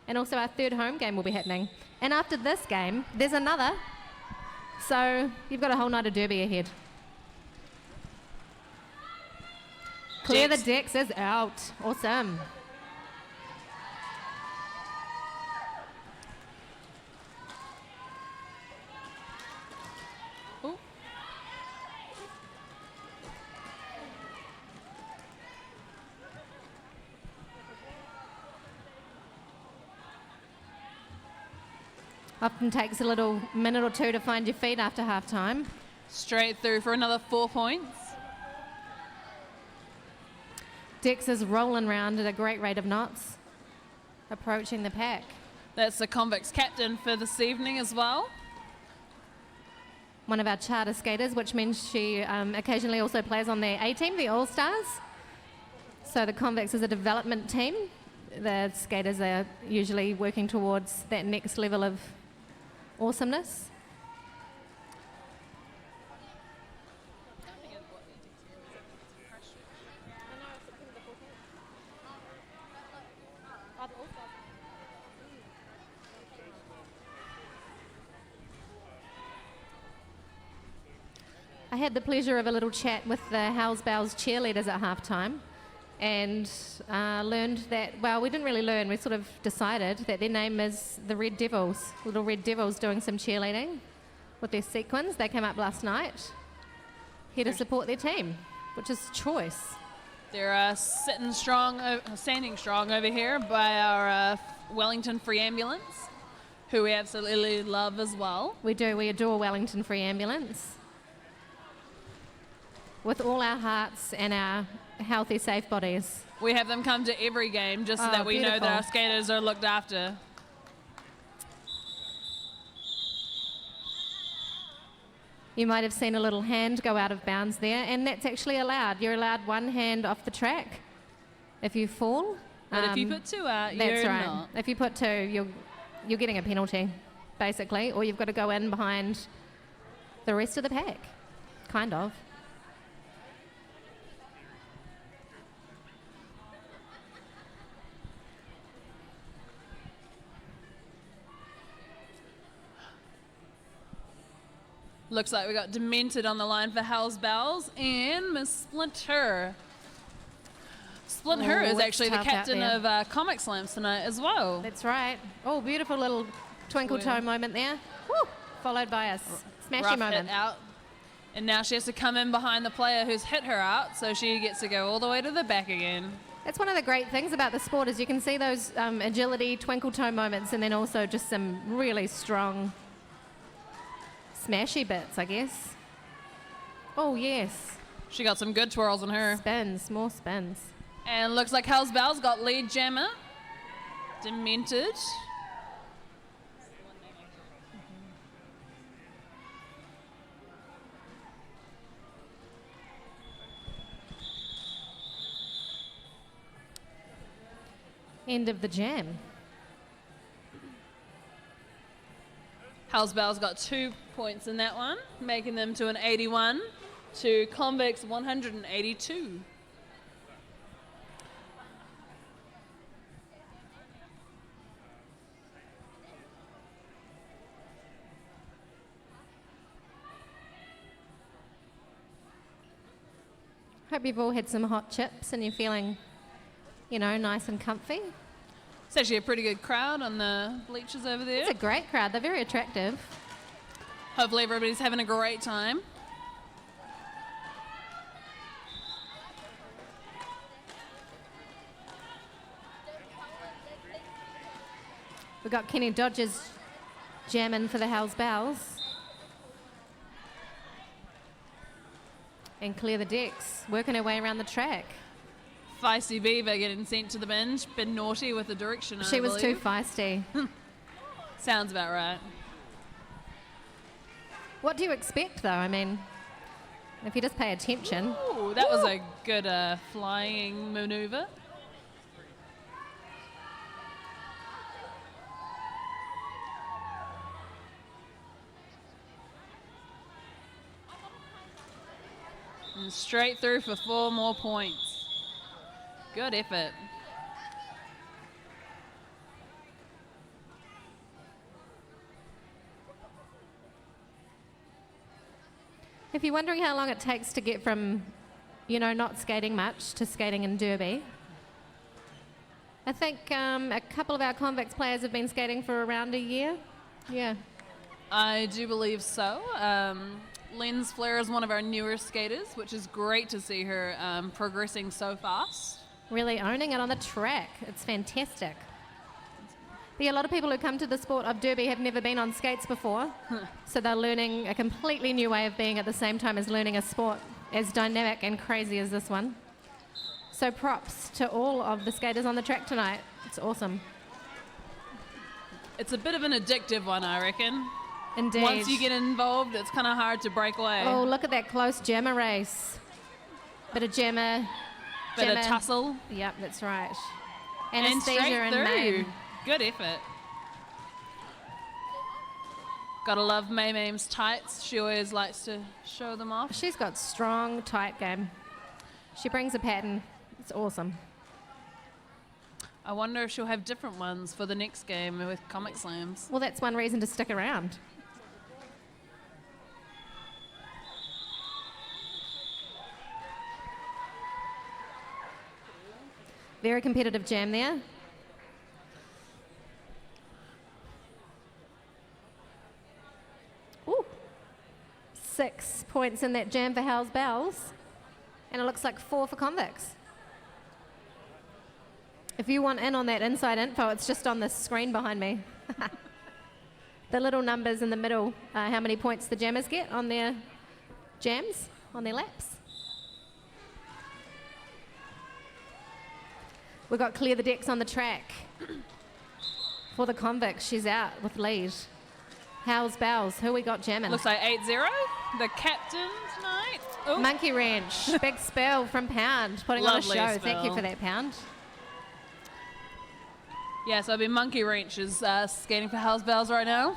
And also our third home game will be happening. And after this game, there's another. So you've got a whole night of derby ahead. Clear the decks is out. Awesome. Often takes a little minute or two to find your feet after half time. Straight through for another 4 points. Dex is rolling round at a great rate of knots, approaching the pack. That's the Convicts captain for this evening as well. One of our charter skaters, which means she occasionally also plays on their A team, the All Stars. So the Convicts is a development team. The skaters are usually working towards that next level of awesomeness. I had the pleasure of a little chat with the Hell's Bells cheerleaders at halftime and learned that, well, we didn't really learn, we sort of decided that their name is the Red Devils, Little Red Devils doing some cheerleading with their sequins. They came up last night here to support their team, which is choice. They're standing strong over here by our Wellington Free Ambulance, who we absolutely love as well. We do, we adore Wellington Free Ambulance with all our hearts and our healthy, safe bodies. We have them come to every game just so that we know that our skaters are looked after. You might have seen a little hand go out of bounds there, and that's actually allowed. You're allowed one hand off the track if you fall. But if you put two out, That's you're right. not. If you put two, you're getting a penalty, basically, or you've got to go in behind the rest of the pack, kind of. Looks like we got Demented on the line for Hell's Bells and Miss Splinter. Splinter Oh, is it's actually the tough out captain there. of Comic Slams tonight as well. That's right. Oh, beautiful little twinkle toe moment there. Woo! Followed by a smashy Rough moment. hit out. And now she has to come in behind the player who's hit her out, so she gets to go all the way to the back again. That's one of the great things about the sport is you can see those agility, twinkle toe moments, and then also just some really strong smashy bits, I guess. Oh, yes. She got some good twirls on her. Spins, more spins. And looks like Hell's Bells got lead jammer. Demented. End of the jam. Hell's Bells got 2 points in that one, making them to an 81 to Convicts 182. Hope you've all had some hot chips and you're feeling, nice and comfy. It's actually a pretty good crowd on the bleachers over there. It's a great crowd. They're very attractive. Hopefully everybody's having a great time. We've got Kenny Dodgers jamming for the Hell's Bells. And Clear the Decks, working her way around the track. Feisty Beaver getting sent to the binge. Been naughty with the direction, She was too believe. feisty. Sounds about right. What do you expect, though? I mean, if you just pay attention. Ooh, that was a good flying maneuver. And straight through for 4 more points. Good effort. If you're wondering how long it takes to get from, not skating much to skating in Derby, I think a couple of our Convicts players have been skating for around a year. Yeah. I do believe so. Lens Flair is one of our newer skaters, which is great to see her progressing so fast. Really owning it on the track. It's fantastic. But yeah, a lot of people who come to the sport of Derby have never been on skates before, so they're learning a completely new way of being at the same time as learning a sport as dynamic and crazy as this one. So props to all of the skaters on the track tonight. It's awesome. It's a bit of an addictive one, I reckon. Indeed. Once you get involved, it's kind of hard to break away. Oh, look at that close jammer race. Bit of jammer. Bit of tussle. Yep, that's right. And Anastasia straight and through. Maine. Good effort. Gotta love May Mame's tights. She always likes to show them off. She's got strong, tight game. She brings a pattern. It's awesome. I wonder if she'll have different ones for the next game with Comic Slams. Well, that's one reason to stick around. Very competitive jam there. Ooh. 6 points in that jam for Hell's Bells. And it looks like 4 for Convicts. If you want in on that inside info, it's just on the screen behind me. The little numbers in the middle are how many points the jammers get on their jams, on their laps. We've got Clear the Decks on the track. For the Convicts, she's out with lead. How's Bells? Who we got jamming? Looks like 8-0. The captain tonight. Oh, Monkey Wrench. Big spell from Pound. Putting Lovely on a show. Thank you spell. for that, Pound. yeah, so I'll be Monkey Wrench is skating for Hell's Bells right now.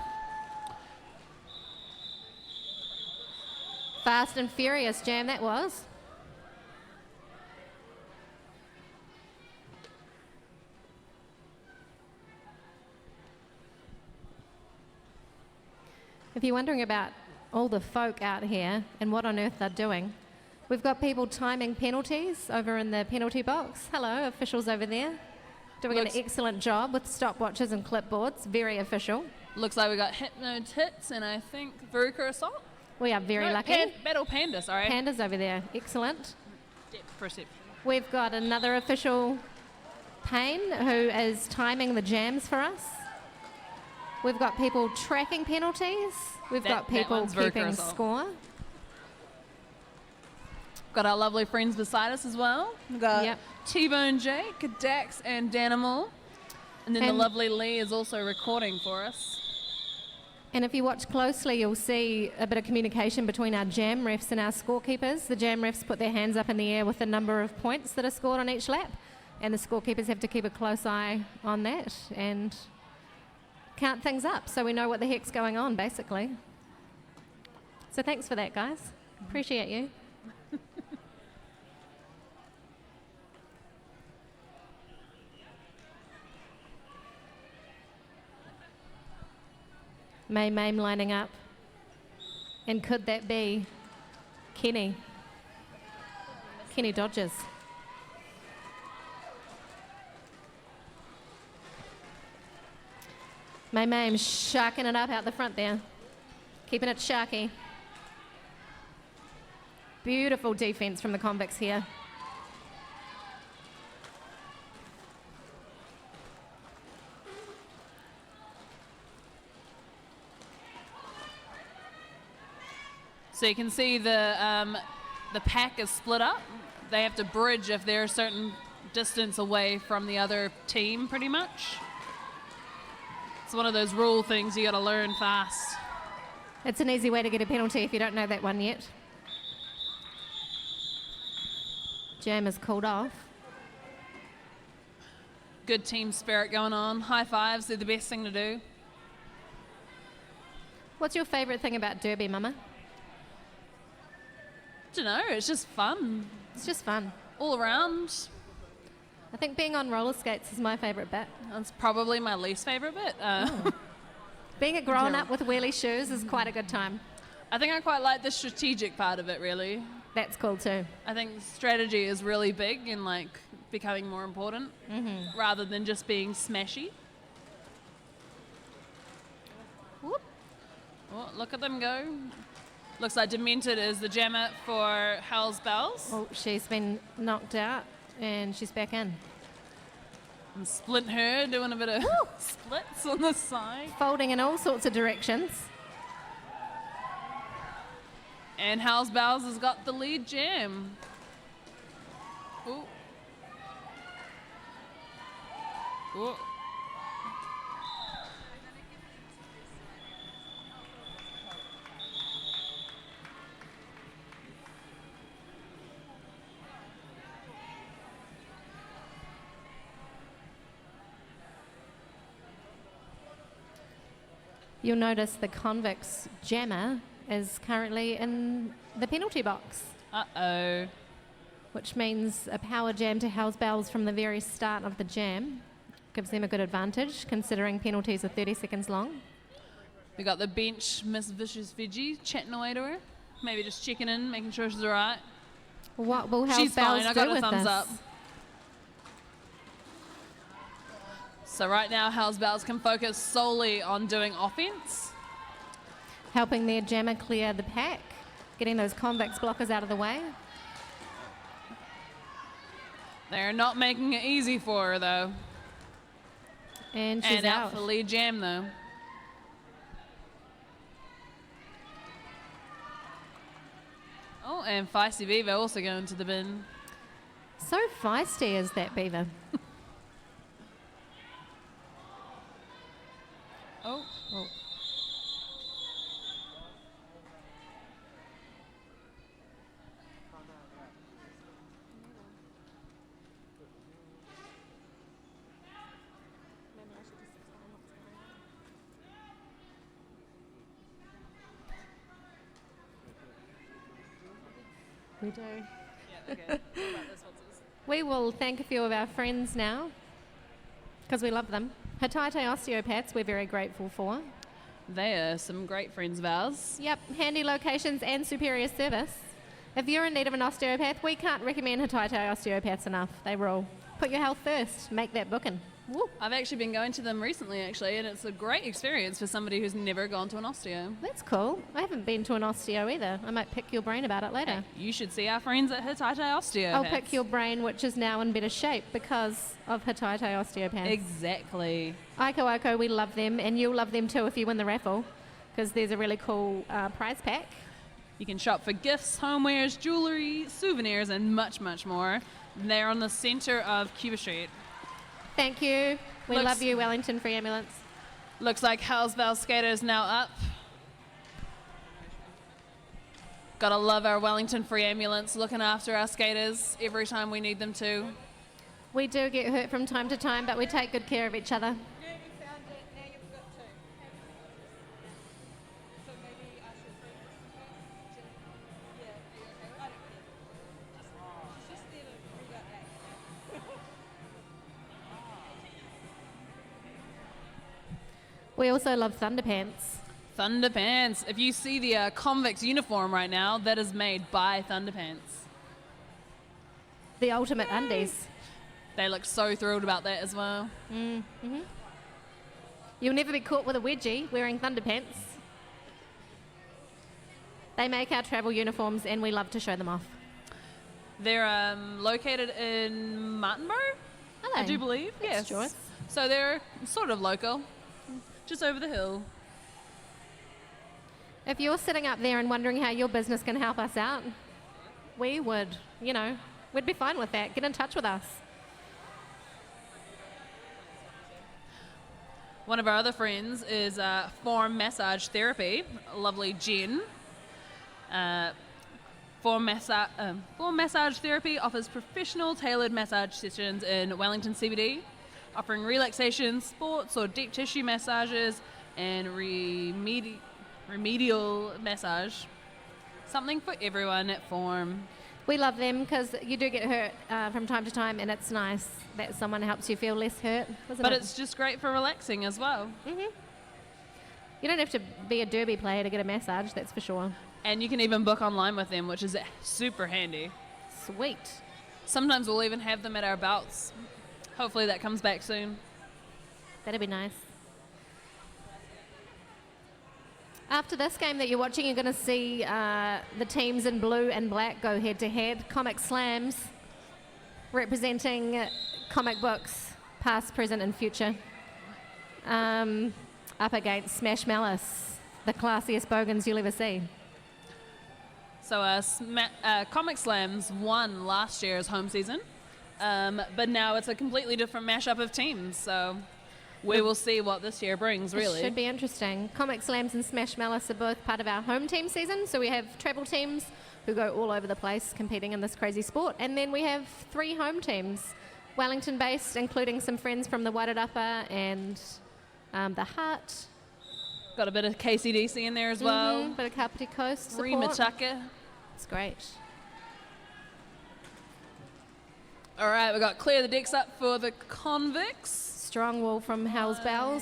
Fast and Furious jam that was. If you're wondering about all the folk out here and what on earth they're doing, we've got people timing penalties over in the penalty box. Hello, officials over there. Doing Looks- an excellent job with stopwatches and clipboards. Very official. Looks like we got Hypno Tits and I think Veruca Assault. We are very No, lucky. Battle Panda, sorry. Pandas over there. Excellent. Depth perception. We've got another official, Payne, who is timing the jams for us. We've got people tracking penalties. We've That- got that people one's Veruca keeping Assault. score. Got our lovely friends beside us as well. We've got Yep. T-Bone Jake, Dax, and Danimal. And then the And- lovely Lee is also recording for us. And if you watch closely, you'll see a bit of communication between our jam refs and our scorekeepers. The jam refs put their hands up in the air with the number of points that are scored on each lap, and the scorekeepers have to keep a close eye on that and count things up so we know what the heck's going on, basically. So thanks for that, guys. Appreciate you. Mame lining up. And could that be Kenny? Kenny Dodgers. Mame sharking it up out the front there. Keeping it sharky. Beautiful defense from the Convicts here. So you can see the pack is split up. They have to bridge if they're a certain distance away from the other team, pretty much. It's one of those rule things you got to learn fast. It's an easy way to get a penalty if you don't know that one yet. Jam is called off. Good team spirit going on. High fives, they're the best thing to do. What's your favourite thing about Derby, Mama? Don't know, it's just fun It's just fun. all around. I think being on roller skates is my favourite bit. That's probably my least favorite bit. Being a grown up with wheelie shoes is quite a good time. I think I quite like the strategic part of it, really. That's cool too. I think strategy is really big in like becoming more important rather than just being smashy. Whoop. Oh, look at them go. Looks like Demented is the jammer for Hell's Bells. Oh, she's been knocked out and she's back in. And Splint her doing a bit of splits on the side. Folding in all sorts of directions. And Hell's Bells has got the lead jam. Ooh. Ooh. You'll notice the Convicts jammer is currently in the penalty box, Uh-oh. which means a power jam to Hell's Bells from the very start of the jam. Gives them a good advantage, considering penalties are 30 seconds long. We got the bench, Miss Vicious Veggie, chatting away to her. Maybe just checking in, making sure she's all right. What will Hell's She's Bells fine, I do got a with thumbs this? up. So right now, Hell's Bells can focus solely on doing offense. Helping their jammer clear the pack, getting those Convicts blockers out of the way. They're not making it easy for her, though. And she's And out for lead jam, though. Oh, and Feisty Beaver also going to the bin. So feisty is that beaver. Oh, We do. Yeah, okay. What about the sponsors? We will thank a few of our friends now because we love them. Hataite Osteopaths, we're very grateful for. They are some great friends of ours. Yep, handy locations and superior service. If you're in need of an osteopath, we can't recommend Hataite Osteopaths enough. They rule. Put your health first. Make that booking. Woo. I've actually been going to them recently, and it's a great experience for somebody who's never gone to an osteo. That's cool. I haven't been to an osteo either. I might pick your brain about it later. You should see our friends at Hataite Osteo. I'll pick your brain, which is now in better shape because of Hataite Osteopaths. Exactly. Iko, we love them, and you'll love them too if you win the raffle because there's a really cool prize pack. You can shop for gifts, homewares, jewellery, souvenirs, and much, much more. They're on the centre of Cuba Street. Thank you. We love you, Wellington Free Ambulance. Looks like Hellsville Skater is now up. Gotta love our Wellington Free Ambulance looking after our skaters every time we need them to. We do get hurt from time to time, but we take good care of each other. Yeah, you found it. Now you've got two. So maybe I should bring this to yeah, are you okay? I don't care. Just there to read out that. We also love Thunderpants. Thunderpants. If you see the Convicts uniform right now, that is made by Thunderpants. The ultimate undies. They look so thrilled about that as well. Mm-hmm. You'll never be caught with a wedgie wearing Thunderpants. They make our travel uniforms and we love to show them off. They're located in Martinborough, I do believe. Yes. Joyce. So they're sort of local, just over the hill. If you're sitting up there and wondering how your business can help us out, we would, we'd be fine with that. Get in touch with us. One of our other friends is Form Massage Therapy, lovely Jen. Form Massage Therapy offers professional tailored massage sessions in Wellington CBD, offering relaxation, sports or deep tissue massages, and remedial massage. Something for everyone at Form. We love them because you do get hurt from time to time, and it's nice that someone helps you feel less hurt, isn't But it? it's just great for relaxing as well. Mm-hmm. You don't have to be a derby player to get a massage, that's for sure. And you can even book online with them, which is super handy. Sweet. Sometimes we'll even have them at our bouts. Hopefully that comes back soon. That'd be nice. After this game that you're watching, you're going to see the teams in blue and black go head-to-head. Comic Slams, representing comic books, past, present, and future. Up against Smash Malice, the classiest bogans you'll ever see. So Comic Slams won last year's home season, but now it's a completely different mashup of teams. So we will see what this year brings, really. It should be interesting. Comic Slams and Smash Malice are both part of our home team season. So we have travel teams who go all over the place competing in this crazy sport. And then we have 3 home teams, Wellington-based, including some friends from the Wairarapa and the Hut. Got a bit of KCDC in there as well. Bit of Kapiti Coast support. Remataka. It's great. All right, we've got clear the decks up for the Convicts. Strong wall from Hell's Bells.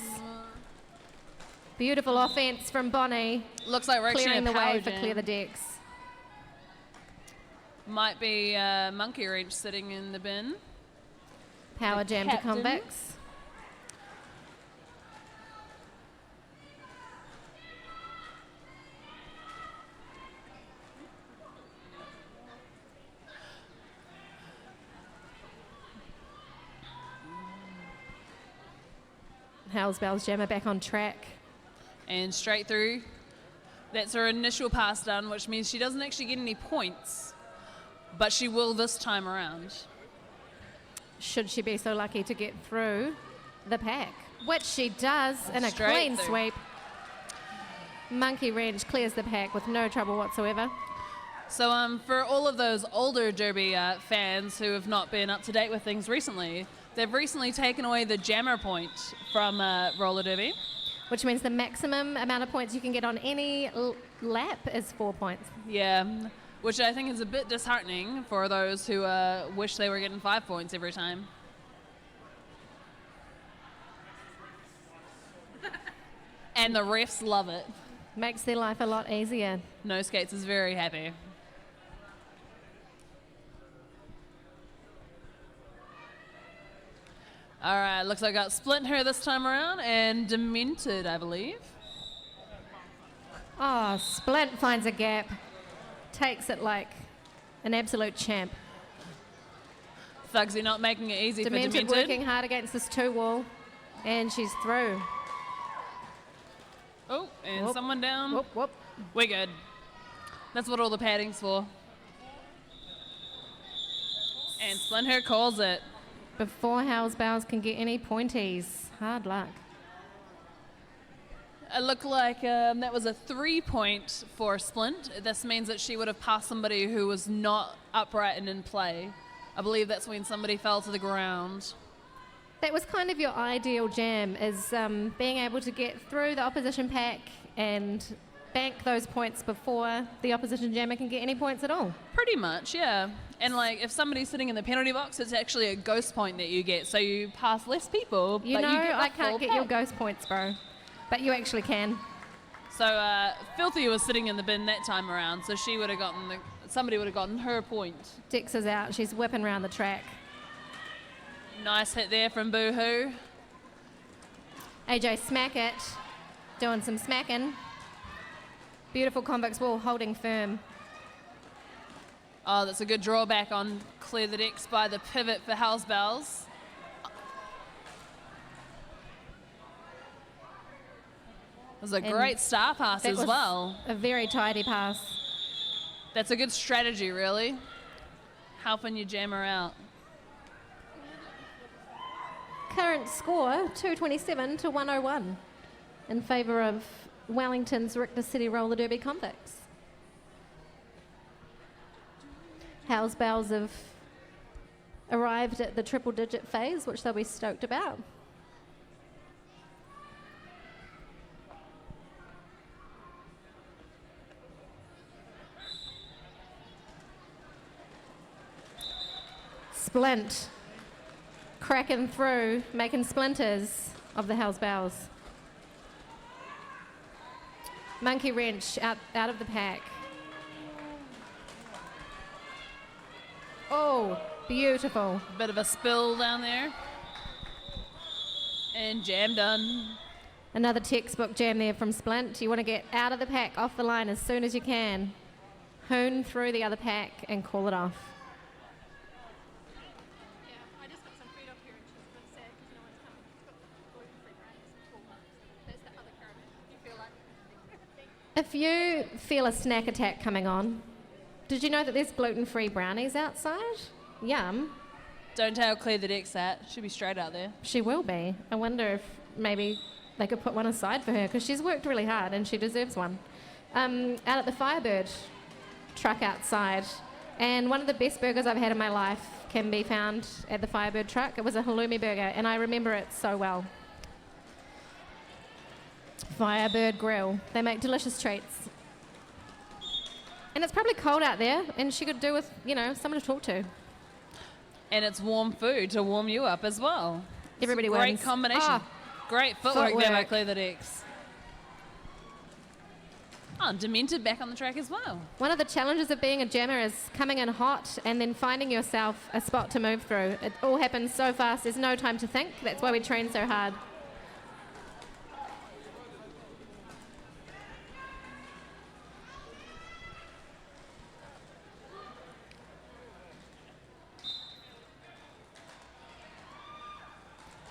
Beautiful offense from Bonnie. Looks like we're actually clearing in a the power way for jam. clear the decks. Might be Monkey Wrench sitting in the bin. Power The jam to captain. Convicts. Hell's Bells Jammer back on track. And straight through. That's her initial pass done, which means she doesn't actually get any points, but she will this time around. Should she be so lucky to get through the pack, which she does in a Straight clean through. sweep. Monkey Wrench clears the pack with no trouble whatsoever. So for all of those older Derby fans who have not been up to date with things recently, they've recently taken away the jammer point from roller derby. Which means the maximum amount of points you can get on any lap is 4 points. Yeah, which I think is a bit disheartening for those who wish they were getting 5 points every time. And the refs love it. Makes their life a lot easier. No Skates is very happy. All right, looks like I got Splint here this time around, and Demented, I believe. Oh, Splint finds a gap. Takes it like an absolute champ. Thugsy not making it easy for Demented. Working hard against this 2-wall, and she's through. Oh, and Whoop. someone down. Whoop, whoop. We're good. That's what all the padding's for. And Splint here calls it. Before Hell's Bells can get any pointies. Hard luck. It looked like that was a 3-point for Splint. This means that she would have passed somebody who was not upright and in play. I believe that's when somebody fell to the ground. That was kind of your ideal jam, is being able to get through the opposition pack and bank those points before the opposition jammer can get any points at all. Pretty much, yeah. And like if somebody's sitting in the penalty box, it's actually a ghost point that you get, so you pass less people. You but know, you get the I can't full get your pack. ghost points, bro. But you actually can. So Filthy was sitting in the bin that time around, so she would have gotten somebody would have gotten her point. Dix is out. She's whipping around the track. Nice hit there from Boohoo. AJ Smack It, doing some smacking. Beautiful Convicts wall holding firm. Oh, that's a good drawback on Clear the Decks by the pivot for Hell's Bells. It was a And great star pass That as was well. a very tidy pass. That's a good strategy, really. Helping your jammer out. Current score 227 to 101 in favour of Wellington's Richter City Roller Derby Convicts. Hell's Bells have arrived at the triple digit phase, which they'll be stoked about. Splint cracking through, making splinters of the Hell's Bells. Monkey Wrench out of the pack. Oh, beautiful. Bit of a spill down there. And jam done. Another textbook jam there from Splint. You want to get out of the pack, off the line as soon as you can. Hoon through the other pack and call it off. Yeah, I just got some food up here and she's a bit sad because no one's coming. She's got gluten-free brownies and full nuts. That's the other caravan. You feel like... If you feel a snack attack coming on, did you know that there's gluten-free brownies outside? Yum. Don't tell Clear the Decks that. She'll be straight out there. She will be. I wonder if maybe they could put one aside for her because she's worked really hard and she deserves one. Out at the Firebird truck outside. And one of the best burgers I've had in my life can be found at the Firebird truck. It was a halloumi burger and I remember it so well. Firebird Grill. They make delicious treats. And it's probably cold out there and she could do with, someone to talk to. And it's warm food to warm you up as well. Everybody Great wins. combination. Ah, Great footwork there by footwork. Clear the Decks. Oh, Demented back on the track as well. One of the challenges of being a jammer is coming in hot and then finding yourself a spot to move through. It all happens so fast, there's no time to think. That's why we train so hard.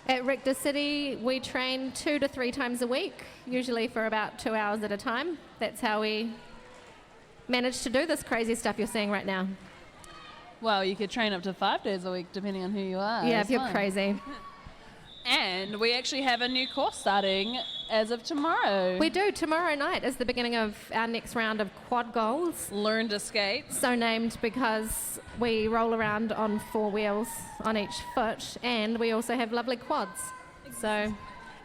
At Richter City, we train 2 to 3 times a week, usually for about 2 hours at a time. That's how we manage to do this crazy stuff you're seeing right now. Well, you could train up to 5 days a week depending on who you are. Yeah, as if you're well. crazy. And we actually have a new course starting as of tomorrow. We do. Tomorrow night is the beginning of our next round of quad goals. Learn to skate. So named because we roll around on 4 wheels on each foot, and we also have lovely quads. So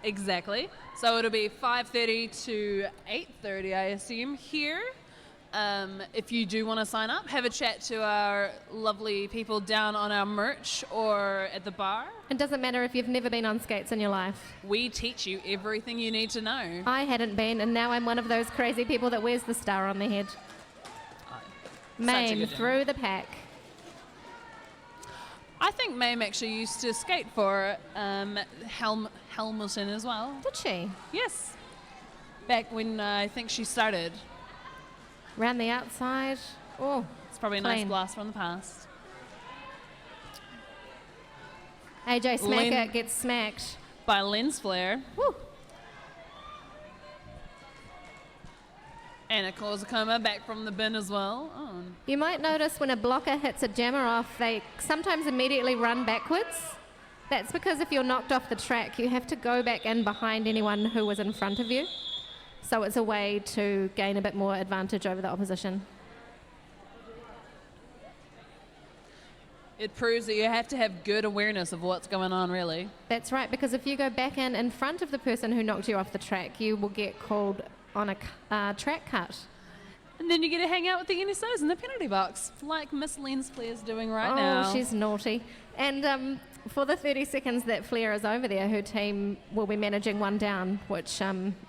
Exactly. So it'll be 5:30 to 8:30, I assume, here. If you do want to sign up, have a chat to our lovely people down on our merch or at the bar. It doesn't matter if you've never been on skates in your life. We teach you everything you need to know. I hadn't been, and now I'm one of those crazy people that wears the star on their head. Mame good through the pack. I think Mame actually used to skate for Hellmilton as well. Did she? Yes. Back when I think she started. Round the outside. Oh, It's probably a nice clean. blast from the past. AJ Smacker Len- gets smacked. By lens flare. Woo. And a Korzakoma back from the bin as well. Oh. You might notice when a blocker hits a jammer off, they sometimes immediately run backwards. That's because if you're knocked off the track, you have to go back in behind anyone who was in front of you. So it's a way to gain a bit more advantage over the opposition. It proves that you have to have good awareness of what's going on, really. That's right, because if you go back in front of the person who knocked you off the track, you will get called on a track cut. And then you get to hang out with the NSOs in the penalty box, like Miss Lens Flair's doing right Oh, now. she's naughty. And for the 30 seconds that Flair is over there, her team will be managing one down, which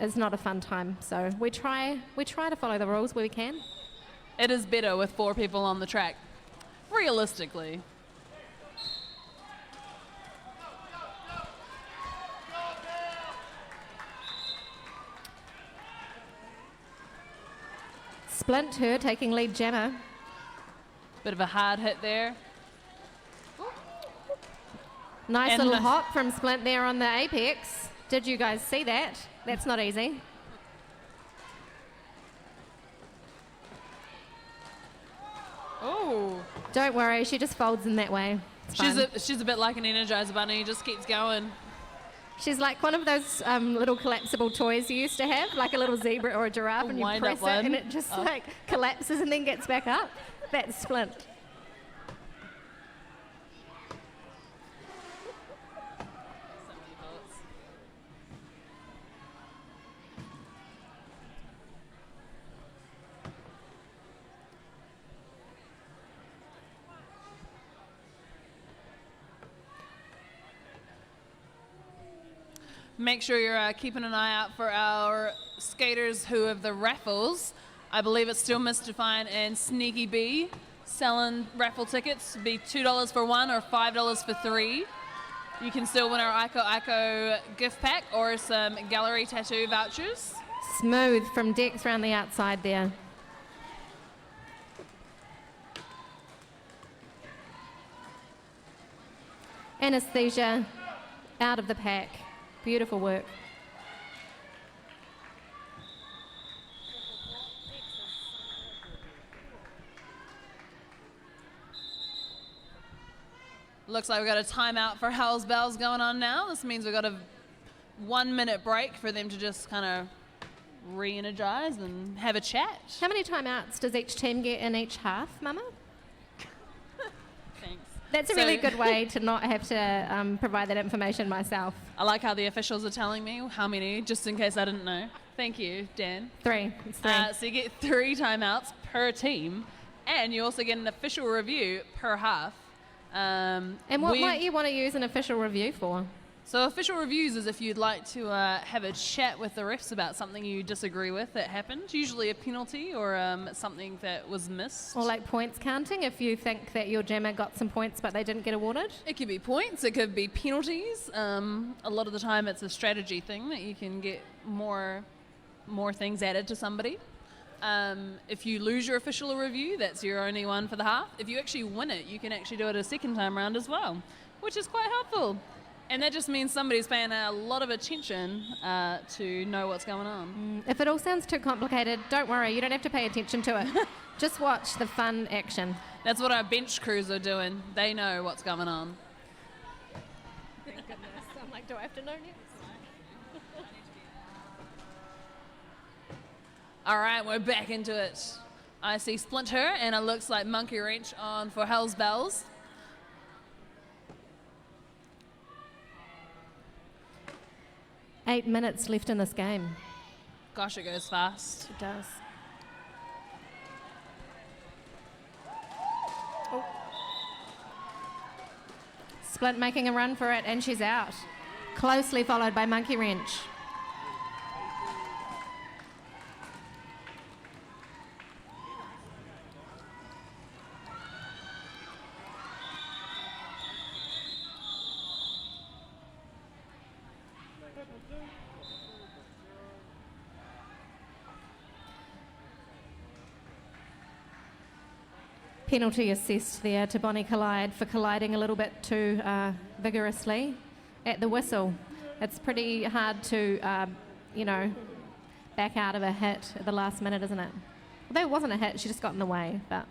is not a fun time. So we try to follow the rules where we can. It is better with 4 people on the track, realistically. Splint, her taking lead jammer. Bit of a hard hit there. Nice And little the- hop from Splint there on the apex. Did you guys see that? That's not easy. Oh, Don't worry, she just folds in that way. It's fine. she's a bit like an Energizer Bunny, just keeps going. She's like one of those little collapsible toys you used to have, like a little zebra or a giraffe, and you Wind press up it and one. it just like collapses and then gets back up. That's Splint. Make sure you're keeping an eye out for our skaters who have the raffles. I believe it's still Mr. Fine and Sneaky B selling raffle tickets. Be $2 for 1 or $5 for 3. You can still win our Ico gift pack or some gallery tattoo vouchers. Smooth from Dex around the outside there. Anesthesia out of the pack. Beautiful work. Looks like we've got a timeout for Hell's Bells going on now. This means we've got a 1-minute break for them to just kind of re-energize and have a chat. How many timeouts does each team get in each half, Mama? Thanks. That's a really good way to not have to provide that information myself. I like how the officials are telling me how many, just in case I didn't know. Thank you, Dan. 3. It's 3. So you get 3 timeouts per team, and you also get an official review per half. And what might you want to use an official review for? So official reviews is if you'd like to have a chat with the refs about something you disagree with that happened, usually a penalty or something that was missed. Or like points counting, if you think that your jammer got some points but they didn't get awarded? It could be points, it could be penalties. A lot of the time it's a strategy thing that you can get more things added to somebody. If you lose your official review, that's your only one for the half. If you actually win it, you can actually do it a second time round as well, which is quite helpful. And that just means somebody's paying a lot of attention to know what's going on. If it all sounds too complicated, don't worry, you don't have to pay attention to it. Just watch the fun action. That's what our bench crews are doing. They know what's going on. Thank goodness. I'm like, do I have to know next? All right, we're back into it. I see Splinter, and it looks like Monkey Wrench on for Hell's Bells. Eight minutes left in this game. Gosh, it goes fast. It does. Splint making a run for it, and she's out. Closely followed by Monkey Wrench. Penalty assessed there to Bonnie Collide for colliding a little bit too vigorously at the whistle. It's pretty hard to, back out of a hit at the last minute, isn't it? Although it wasn't a hit, she just got in the way. But,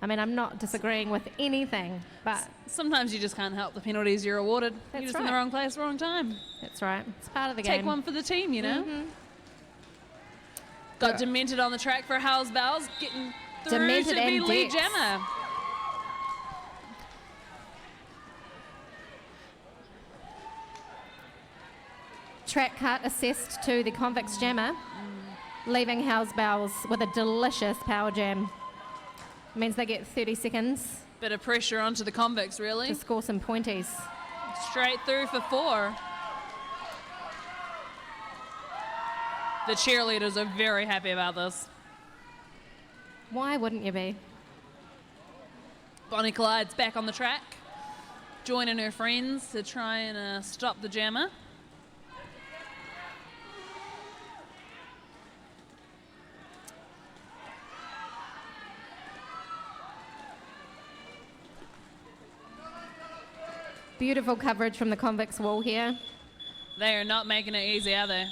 I mean, I'm not disagreeing with anything, but... Sometimes you just can't help the penalties you're awarded. You're just in the wrong place, wrong time. That's right. It's part of the game. Take one for the team, you know? Mm-hmm. Got Demented on the track for Hell's Bells, getting through Demented to be and lead Dex. jammer. Track cut assessed to the Convicts jammer, leaving Hell's Bells with a delicious power jam. Means they get 30 seconds Bit of pressure onto the Convicts, really. to score some pointies. Straight through for 4. The cheerleaders are very happy about this. Why wouldn't you be? Bonnie Collide's back on the track, joining her friends to try and stop the jammer. Beautiful coverage from the Convicts wall here. They are not making it easy, are they?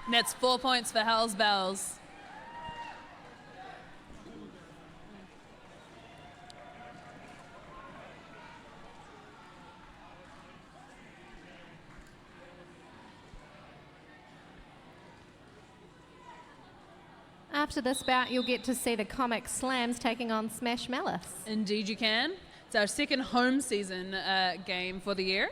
And that's 4 points for Hell's Bells. After this bout, you'll get to see the Comic Slams taking on Smash Malice. Indeed you can. It's our second home season game for the year.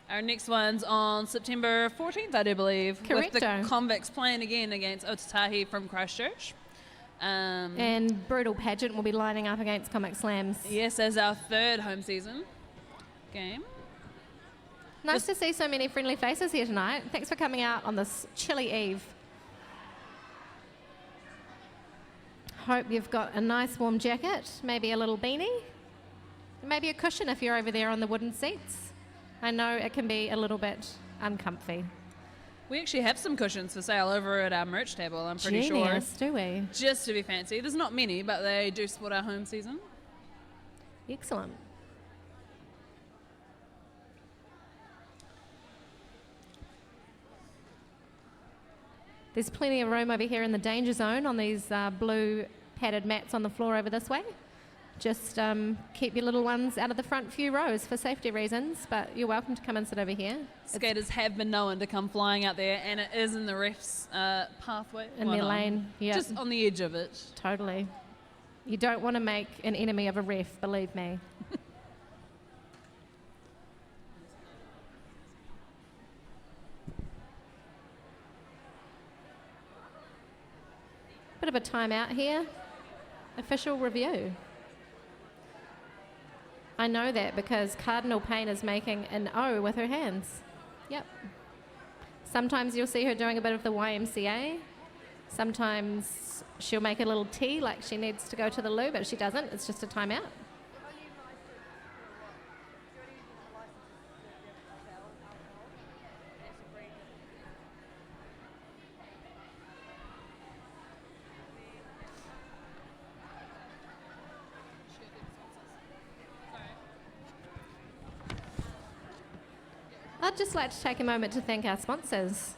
Our next one's on September 14th, I do believe. With the Correcto. Convicts playing again against Otatahi from Christchurch. And Brutal Pageant will be lining up against Comic Slams. Yes, as our third home season game. Nice to see so many friendly faces here tonight. Thanks for coming out on this chilly eve. Hope you've got a nice warm jacket, maybe a little beanie, maybe a cushion if you're over there on the wooden seats. I know it can be a little bit uncomfy. We actually have some cushions for sale over at our merch table, I'm pretty Genius, sure. do we? Just to be fancy. There's not many, but they do support our home season. Excellent. There's plenty of room over here in the danger zone on these blue padded mats on the floor over this way. Just keep your little ones out of the front few rows for safety reasons, but you're welcome to come and sit over here. Skaters have been known to come flying out there, and it is in the ref's pathway. In their lane, yeah. Just on the edge of it. Totally. You don't want to make an enemy of a ref, believe me. Bit of a timeout here. Official review. I know that because Cardinal Payne is making an O with her hands. Yep. Sometimes you'll see her doing a bit of the YMCA. Sometimes she'll make a little T like she needs to go to the loo, but she doesn't. It's just a timeout. I'd just like to take a moment to thank our sponsors.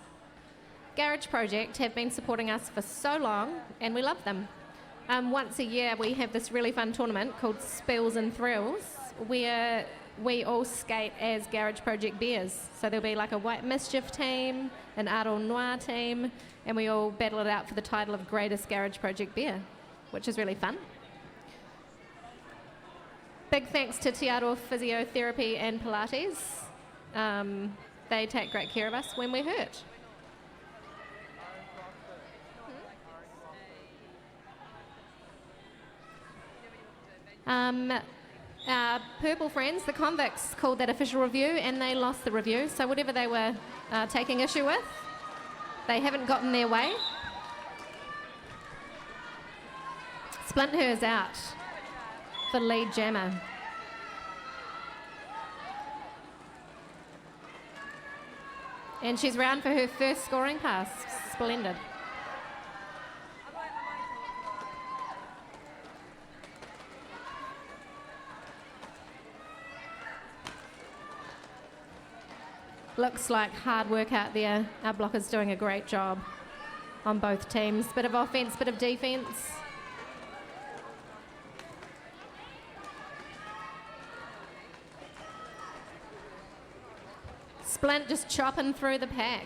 Garage Project have been supporting us for so long, and we love them. Once a year, we have this really fun tournament called Spills and Thrills, where we all skate as Garage Project beers. So there'll be like a White Mischief team, an Aro Noir team, and we all battle it out for the title of Greatest Garage Project Beer, which is really fun. Big thanks to Tiaro Physiotherapy and Pilates. They take great care of us when we're hurt. Our purple friends, the Convicts, called that official review and they lost the review. So whatever they were taking issue with, they haven't gotten their way. Splint Her's out for lead jammer. And she's round for her first scoring pass. Splendid. Looks like hard work out there. Our blockers doing a great job on both teams. Bit of offense, bit of defense. Splint just chopping through the pack.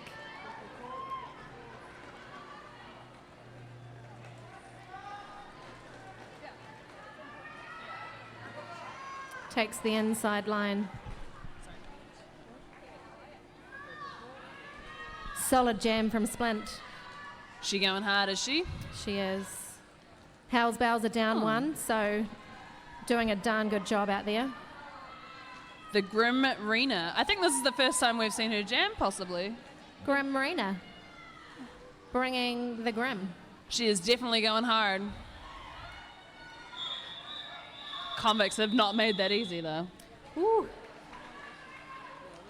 Takes the inside line. Solid jam from Splint. She going hard, is she? She is. Hell's Bells are down one, so doing a darn good job out there. The Grim Rena. I think this is the first time we've seen her jam, possibly. Grim Marina. Bringing the grim. She is definitely going hard. Convicts have not made that easy, though. Ooh.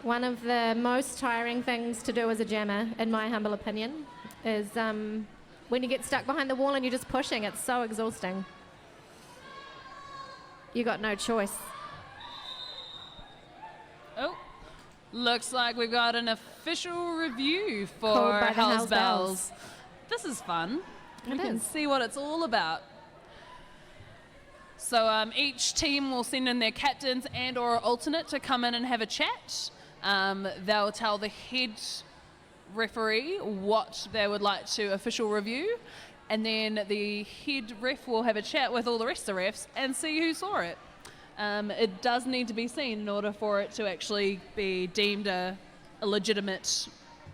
One of the most tiring things to do as a jammer, in my humble opinion, is when you get stuck behind the wall and you're just pushing. It's so exhausting. You got no choice. Oh, looks like we've got an official review Called for by the Hell's Hell's Bells. This is fun. We It can is. see what it's all about. So each team will send in their captains and or alternate to come in and have a chat. They'll tell the head referee what they would like to official review, and then the head ref will have a chat with all the rest of the refs and see who saw it. It does need to be seen in order for it to actually be deemed a legitimate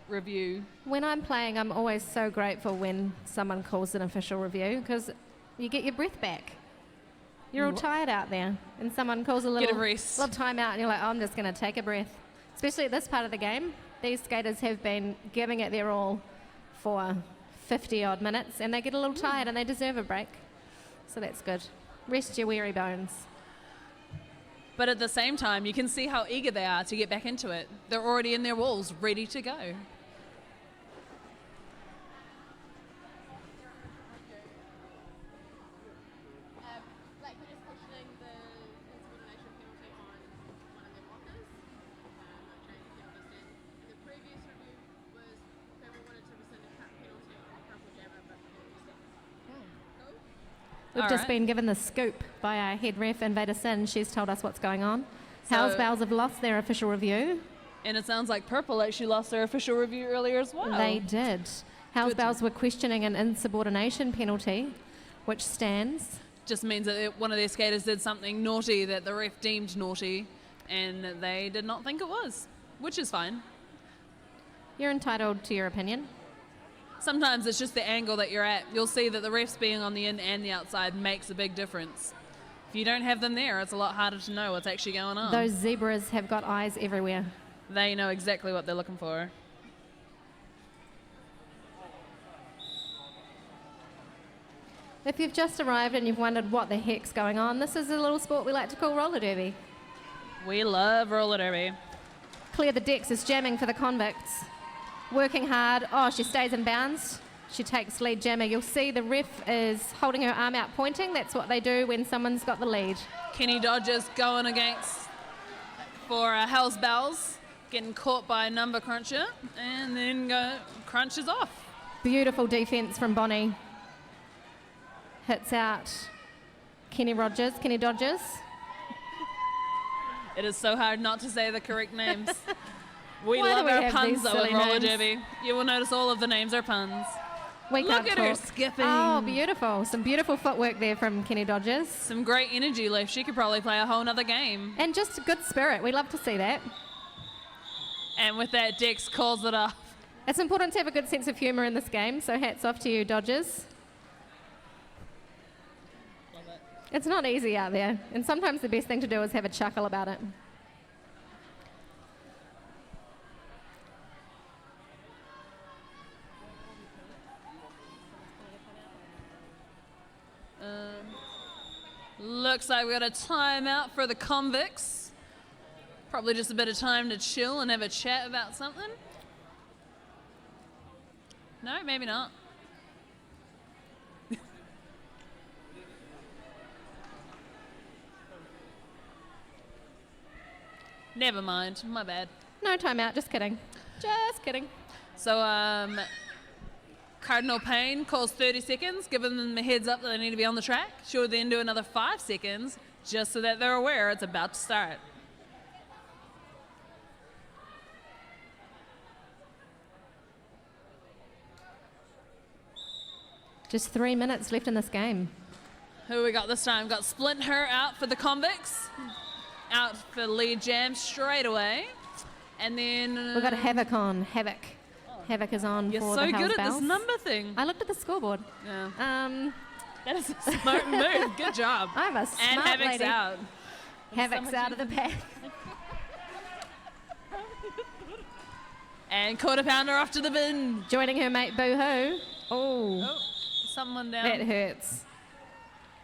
review. When I'm playing, I'm always so grateful when someone calls an official review because you get your breath back. You're all tired out there, and someone calls a little rest. little time out, and you're like, oh, I'm just going to take a breath. Especially at this part of the game, these skaters have been giving it their all for 50 odd minutes, and they get a little tired, and they deserve a break. So that's good. Rest your weary bones. But at the same time, you can see how eager they are to get back into it. They're already in their walls, ready to go. Like we're just questioning the insubordination penalty on one of their blockers. I'm trying to understand. The previous review was people wanted to rescind a cut penalty on the crumple jammer, but the penalty stands. Cool. We've All just right. been given the scoop by our head ref, Invader Sin. She's told us what's going on. Hell's Bells have lost their official review. And it sounds like Purple actually lost their official review earlier as well. They did. Hell's Good. Bells were questioning an insubordination penalty, which stands. Just means that one of their skaters did something naughty that the ref deemed naughty, and they did not think it was, which is fine. You're entitled to your opinion. Sometimes it's just the angle that you're at. You'll see that the refs being on the in and the outside makes a big difference. If you don't have them there, it's a lot harder to know what's actually going on. Those zebras have got eyes everywhere. They know exactly what they're looking for. If you've just arrived and you've wondered what the heck's going on, this is a little sport we like to call roller derby. We love roller derby. Clear the decks is jamming for the Convicts. Working hard. Oh, she stays in bounds. She takes lead jammer. You'll see the ref is holding her arm out pointing. That's what they do when someone's got the lead. Kenny Dodgers going against for Hell's Bells, getting caught by a number cruncher, and then crunches off. Beautiful defence from Bonnie. Hits out Kenny Dodgers. It is so hard not to say the correct names. We Why do love we our have puns these though with silly roller names? derby. You will notice all of the names are puns. We Look can't at her talk. skipping. Oh, beautiful. Some beautiful footwork there from Kenny Dodgers. Some great energy left. She could probably play a whole nother game. And just good spirit. We love to see that. And with that, Dex calls it off. It's important to have a good sense of humour in this game, so hats off to you, Dodgers. It's not easy out there, and sometimes the best thing to do is have a chuckle about it. Looks like we got a timeout for the convicts. Probably just a bit of time to chill and have a chat about something. No, maybe not. Never mind, my bad. No timeout, just kidding. Just kidding. So, Cardinal Payne calls 30 seconds, giving them a heads up that they need to be on the track. She'll then do another 5 seconds, just so that they're aware it's about to start. Just 3 minutes left in this game. Who we got this time? Got Splinter out for the convicts. Out for lead jam straight away. And then... We've got Havoc on. Havoc. Havoc is on You're for so the Hells good at Bells. this number thing. I looked at the scoreboard. Yeah. That is a smart move. Good job. I'm a smart And Havoc's lady. out. Havoc's out of the pack. And Quarter Pounder off to the bin. Joining her mate Boo Hoo. Oh, someone down. That hurts.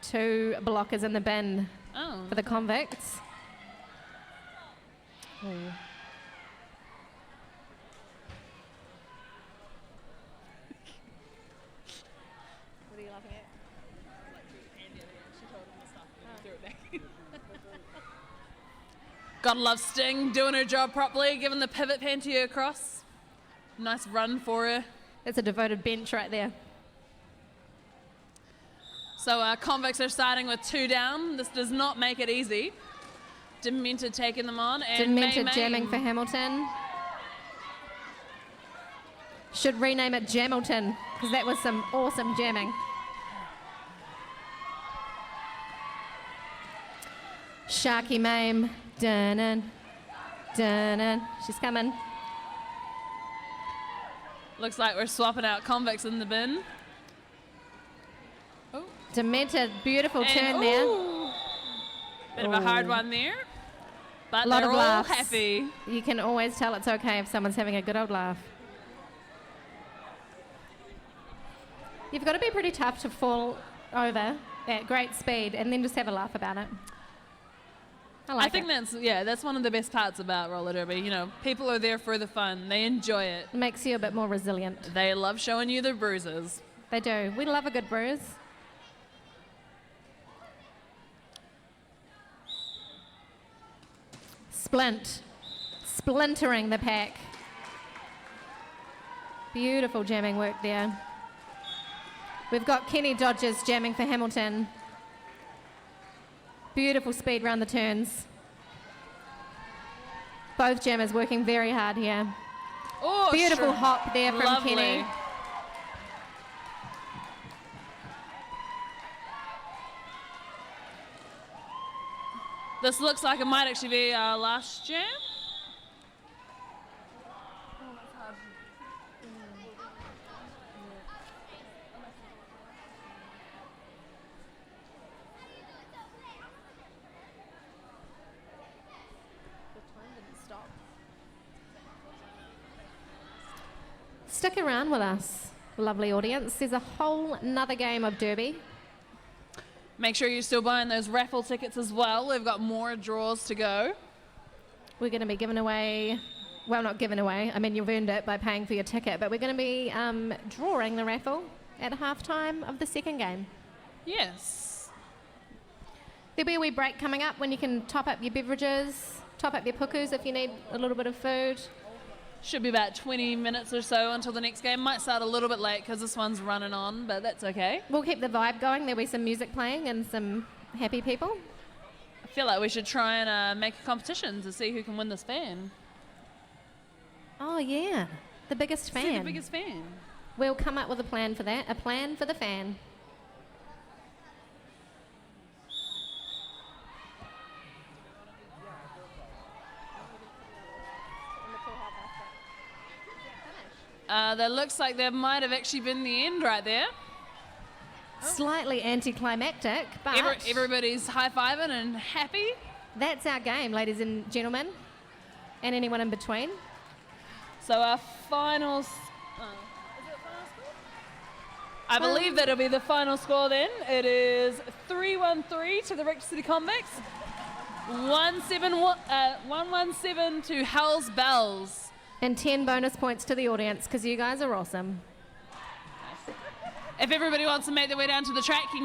2 blockers in the bin Oh. for the convicts. Oh. What are you laughing at? Gotta love Sting doing her job properly, giving the pivot panty across. Nice run for her. That's a devoted bench right there. So convicts are starting with 2 down. This does not make it easy. Demented taking them on. And Demented May jamming for Hamilton. Should rename it Jamilton, because that was some awesome jamming. Sharky Mame. Dun-dun. Dun-dun. She's coming. Looks like we're swapping out convicts in the bin. Demented, beautiful And, turn there. ooh, bit of a hard one there. But Lot they're of all laughs. happy. You can always tell it's okay if someone's having a good old laugh. You've got to be pretty tough to fall over at great speed and then just have a laugh about it. I think that's one of the best parts about roller derby. You know, people are there for the fun. They enjoy it. It makes you a bit more resilient. They love showing you their bruises. They do. We love a good bruise. Splintering the pack. Beautiful jamming work there. We've got Kenny Dodgers jamming for Hamilton. Beautiful speed round the turns. Both jammers working very hard here. Oh, Beautiful sure. hop there from Lovely. Kenny. This looks like it might actually be our last jam. Stick around with us, lovely audience. There's a whole nother game of Derby. Make sure you're still buying those raffle tickets as well. We've got more draws to go. We're going to be giving away, well, not giving away, I mean, you've earned it by paying for your ticket, but we're going to be drawing the raffle at halftime of the second game. Yes. There'll be a wee break coming up when you can top up your beverages, top up your pukus if you need a little bit of food. Should be about 20 minutes or so until the next game. Might start a little bit late because this one's running on, but that's okay. We'll keep the vibe going. There'll be some music playing and some happy people. I feel like we should try and make a competition to see who can win this fan. Oh, yeah. The biggest fan. See the biggest fan. We'll come up with a plan for that. A plan for the fan. That looks like that might have actually been the end right there. Slightly anticlimactic, but Everybody's high-fiving and happy. that's our game, ladies and gentlemen, and anyone in between. So our final... is it final score? I believe that'll be the final score then. It is 3-1-3 to the Rector City Convicts. 117 to Hell's Bells. And 10 bonus points to the audience, because you guys are awesome. If everybody wants to make their way down to the track, you can